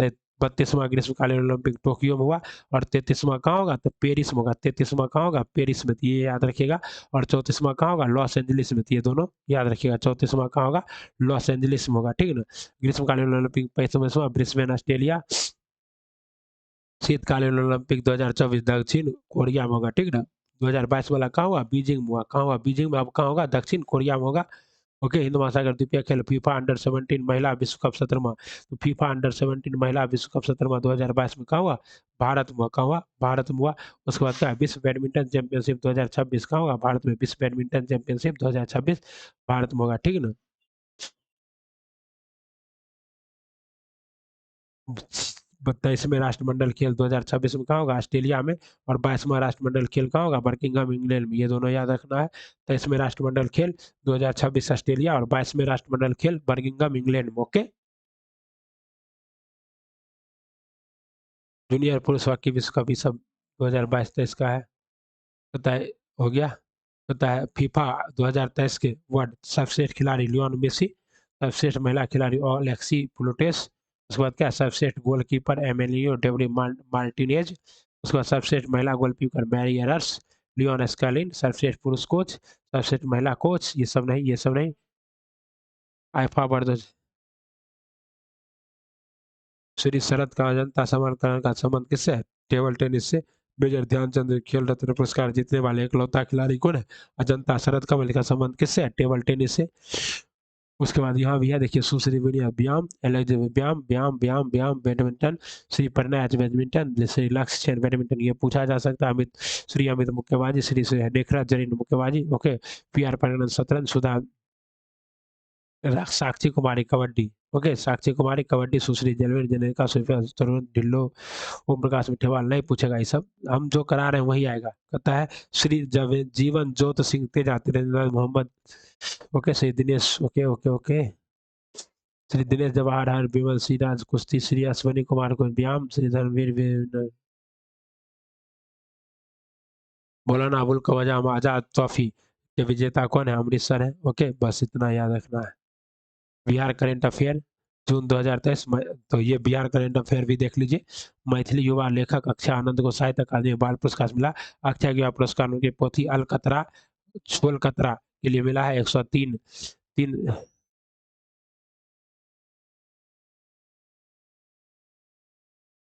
32वां ग्रीष्मकालीन ओलंपिक टोक्यो में हुआ। और 33वां कहाँ होगा? तो पेरिस में होगा। 33वां कहाँ होगा? पेरिस में, तो ये याद रखिएगा। और 34वां कहाँ होगा? लॉस एंजलिस में, तो ये दोनों याद रखिएगा। 34वां कहाँ होगा? लॉस एंजलिस में होगा, ठीक ना। ग्रीष्मकालीन ओलंपिक 35वां ब्रिस्बेन ऑस्ट्रेलिया। शीतकालीन ओलंपिक 2024 दक्षिण कोरिया में होगा, ठीक ना। 2022 वाला कहाँ हुआ? बीजिंग में हुआ। कहाँ हुआ? बीजिंग में। अब कहाँ होगा? दक्षिण कोरिया में होगा। ओके, हिंद महासागर द्वीपीय खेल फीफा अंडर 17 महिला विश्व कप 17वां। तो फीफा अंडर 17 महिला विश्व कप 17वां 2022 में कहाँ हुआ? भारत में हुआ। कहाँ हुआ? भारत में हुआ। उसके बाद क्या है? विश्व बैडमिंटन चैंपियनशिप 2026 कहाँ होगा? भारत में। विश्व बैडमिंटन चैंपियनशिप 2026 भारत में होगा, ठीक ना। 22वें राष्ट्रमंडल खेल 2026 में कहाँ होगा? ऑस्ट्रेलिया में। और 22वां राष्ट्रमंडल खेल कहाँ होगा? बर्मिंघम इंग्लैंड में। ये दोनों याद रखना है। 23वें राष्ट्रमंडल खेल 2026 ऑस्ट्रेलिया, और 22वें राष्ट्रमंडल खेल बर्मिंघम इंग्लैंड में। ओके, जूनियर पुरुष हॉकी विश्व कप ये सब 2022-23 का है। पता है, हो गया। पता है, फीफा 2023 के वर्ल्ड सर्वश्रेष्ठ खिलाड़ी लियोन मेसी। सर्वश्रेष्ठ महिला खिलाड़ी ओलेक्सी पुलोटेस। उसके बाद क्या? सर्वश्रेष्ठ गोलकीपर एमेलियो डेबरी मार्टिनेज। उसके बाद सर्वश्रेष्ठ महिला goalkeeper Mary Earps, Lionel Scaloni. सर्वश्रेष्ठ पुरुष कोच, सर्वश्रेष्ठ महिला कोच, ये सब नहीं, ये सब नहीं। आईफा वर्ल्ड श्री शरद का अजंता समाकरण का संबंध किससे है? टेबल टेनिस से। मेजर ध्यानचंद खेल रत्न पुरस्कार जीतने वाले इकलौता खिलाड़ी कौन है? अजंता शरद कमल का संबंध किससे है? टेबल टेनिस से। उसके बाद यहाँ भी है, देखिए, सुश्री विनय व्यायाम, एलेक्जेंडर व्यायाम व्यायाम व्यायाम व्यायाम बैडमिंटन, श्री प्रणय बैडमिंटन, श्री लक्ष्य सेन बैडमिंटन, ये पूछा जा सकता है। श्री अमित मुक्केबाजी, श्री नेखरा जरीन मुक्केबाजी। ओके, पी आर परगन शतरंज, सुधा साक्षी कुमारी कबड्डी। ओके, साक्षी कुमारी कबड्डी, सुश्री जलवेर जनेका, तरुण ढिल्लो, ओम प्रकाश मिठेवाल। नहीं पूछेगा ये सब, हम जो करा रहे हैं वही आएगा। कहता है Shri Jeevan Jyot Singh Teja, Tirendra Mohammed. Okay, Shri Dinesh, okay okay okay, Shri Dinesh Jawahar, हर विमल सिराज कुश्ती, श्री अश्वनी कुमार को व्यायाम, श्री धर्मवीर मौलाना अबुल कवम आजाद ट्रॉफी ये विजेता कौन है? अमृतसर है। ओके, बस इतना याद रखना है। बिहार करंट अफेयर जून 2023 में, तो ये बिहार करंट अफेयर भी देख लीजिए। मैथिली युवा लेखक अक्षय आनंद को साहित्य अकादमी बाल पुरस्कार मिला। अक्षय युवा पुरस्कार उनकी पोथी अलकतरा छोलकतरा के लिए मिला है। 103 तीन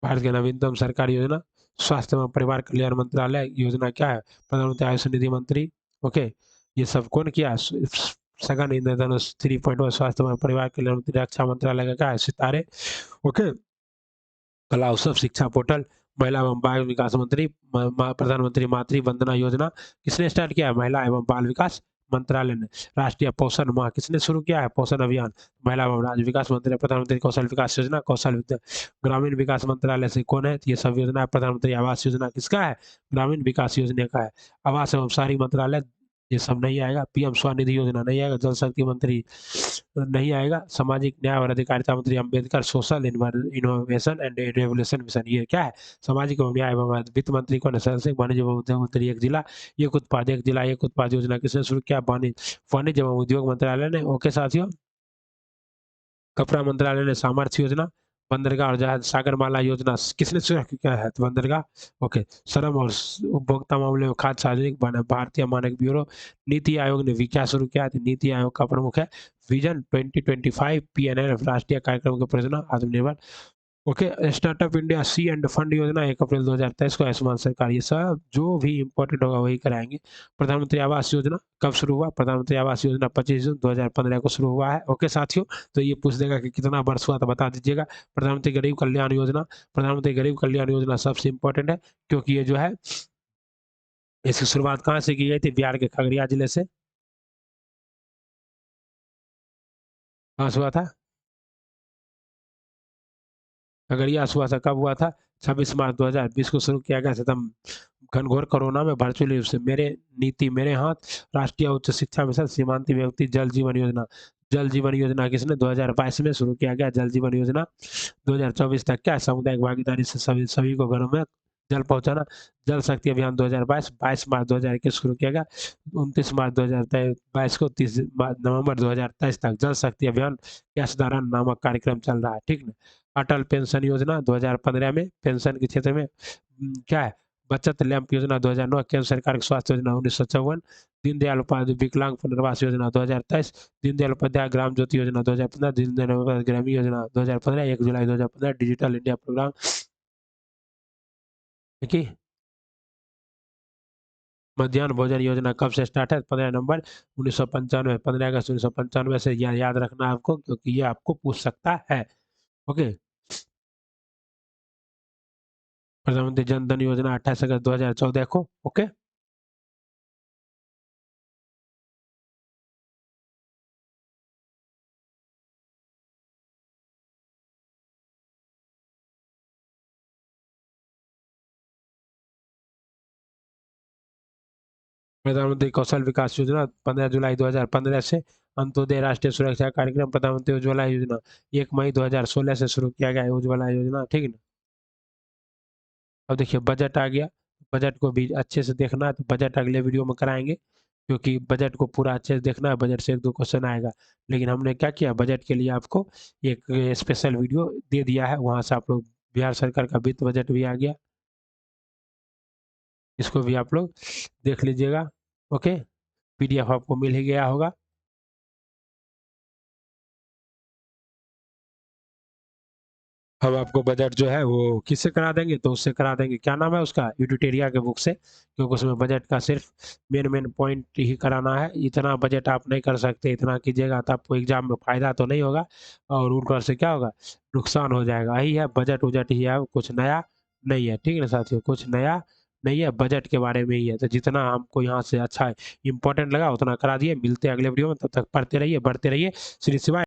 भारत की नवीनतम सरकारी योजना स्वास्थ्य एवं परिवार कल्याण मंत्रालय योजना क्या है? प्रधानमंत्री आयुष निधि मंत्री। ओके, ये सब कौन किया? सघन इंद्रधनुष 3.1 स्वास्थ्य एवं परिवार कल्याण मंत्री। रक्षा मंत्रालय का क्या है? सितारे। ओके, कला उत्सव शिक्षा पोर्टल महिला एवं बाल विकास मंत्री। प्रधानमंत्री मातृ वंदना योजना किसने स्टार्ट किया है? महिला एवं बाल विकास मंत्रालय ने। राष्ट्रीय पोषण माह किसने शुरू किया है? पोषण अभियान महिला एवं राज्य विकास मंत्री। प्रधानमंत्री कौशल विकास योजना कौशल ग्रामीण विकास मंत्रालय से कौन है? ये सब योजना। प्रधानमंत्री आवास योजना किसका है? ग्रामीण विकास योजना का है। आवास एवं शहरी मंत्रालय ये सब नहीं आएगा। पीएम स्वनिधि योजना नहीं आएगा। जल शक्ति मंत्री नहीं आएगा। सामाजिक न्याय और अधिकारिता मंत्री Ambedkar social innovation and revolution mission, ये क्या है? सामाजिक एवं न्याय एवं वित्त मंत्री कौन है? संसद वाणिज्य एवं उद्योग मंत्री। एक जिला एक उत्पाद एक जिला एक उत्पाद योजना किसने शुरू किया? वाणिज्य एवं उद्योग मंत्रालय ने। ओके साथियों, कपड़ा मंत्रालय ने। सामर्थ्य योजना बंदरगाह और जहाज सागरमाला योजना किसने शुरू किया है? तो बंदरगाह। ओके, श्रम और उपभोक्ता मामले में खाद्य सार्वजनिक भारतीय मानक ब्यूरो नीति आयोग ने भी क्या शुरू किया? नीति आयोग का प्रमुख है विजन 2025 पीएनएल राष्ट्रीय कार्यक्रम के परियोजना आत्मनिर्भर। Okay, startup India seed fund योजना 1 अप्रैल 2023 को आयुष्मान सरकार। ये सब जो भी इम्पोर्टेंट होगा वही कराएंगे। प्रधानमंत्री आवास योजना कब शुरू हुआ? प्रधानमंत्री आवास योजना 25 जून 2015 को शुरू हुआ है। ओके साथियों, तो ये पूछ देगा कि कितना वर्ष हुआ तो बता दीजिएगा। प्रधानमंत्री गरीब कल्याण योजना, प्रधानमंत्री गरीब कल्याण योजना सबसे इम्पोर्टेंट है क्योंकि ये जो है इसकी शुरुआत कहाँ से की गई थी? बिहार के खगड़िया जिले से। कहाँ से हुआ था? खगड़िया हुआ था। कब हुआ था? 26 मार्च 2020 को शुरू किया गया था। घनघोर कोरोना में वर्चुअली रूप से मेरे नीति मेरे हाथ राष्ट्रीय उच्च शिक्षा मिशन सीमांती व्यक्ति जल जीवन योजना। जल जीवन योजना किसने? 2022 में शुरू किया गया। जल जीवन योजना 2024 तक क्या सामुदायिक भागीदारी से सभी को घरों में जल पहुंचाना। जल शक्ति अभियान 2022 22 मार्च 2021 शुरू किया गया। 29 मार्च 2022 को 30 नवंबर 2023 तक जल शक्ति अभियान या सुधारण नामक कार्यक्रम चल रहा है। ठीक ना। अटल पेंशन योजना 2015 में पेंशन के क्षेत्र में क्या है? बचत लैंप योजना 2009। केंद्र सरकार की स्वास्थ्य योजना 1954। दीनदयाल उपाध्याय विकलांग पुनर्वास योजना 2023। दीनदयाल उपाध्याय ग्राम ज्योति योजना 2015। दीनदयाल उपाध्याय ग्रामीण योजना 2015। 1 जुलाई 2015 डिजिटल इंडिया प्रोग्राम। ठीक है। मध्याह्न भोजन योजना कब से स्टार्ट है? 15 नवंबर 1995। 15 अगस्त 1995 से याद रखना आपको क्योंकि ये आपको पूछ सकता है। ओके, प्रधानमंत्री जन धन योजना 28 अगस्त 2014 को। ओके, प्रधानमंत्री कौशल विकास योजना 15 जुलाई 2015 से। अंत्योदय राष्ट्रीय सुरक्षा कार्यक्रम प्रधानमंत्री उज्ज्वला योजना 1 मई 2016 से शुरू किया गया है। उज्ज्वला योजना, ठीक है ना। अब देखिए बजट आ गया। बजट को भी अच्छे से देखना है तो बजट अगले वीडियो में कराएंगे क्योंकि बजट को पूरा अच्छे से देखना है। बजट से 1-2 क्वेश्चन आएगा लेकिन हमने क्या किया बजट के लिए आपको एक स्पेशल वीडियो दे दिया है। वहाँ से आप लोग बिहार सरकार का वित्त बजट भी आ गया, इसको भी आप लोग देख लीजिएगा। ओके, पीडीएफ आपको मिल ही गया होगा। हम आपको बजट जो है वो किससे करा देंगे? तो उससे करा देंगे, क्या नाम है उसका? यूडिटेरिया के बुक से, क्योंकि उसमें बजट का सिर्फ मेन पॉइंट ही कराना है। इतना बजट आप नहीं कर सकते। इतना कीजिएगा तो आपको एग्जाम में फ़ायदा तो नहीं होगा और ऊपर से क्या होगा, नुकसान हो जाएगा। यही है बजट उजट ही है, कुछ नया नहीं है। ठीक है ना साथियों, कुछ नया नहीं है, बजट के बारे में ही है। तो जितना हमको यहाँ से अच्छा इंपॉर्टेंट लगा उतना करा दिए। मिलते हैं अगले वीडियो में, तब तक पढ़ते रहिए बढ़ते रहिए। श्री शिवाय।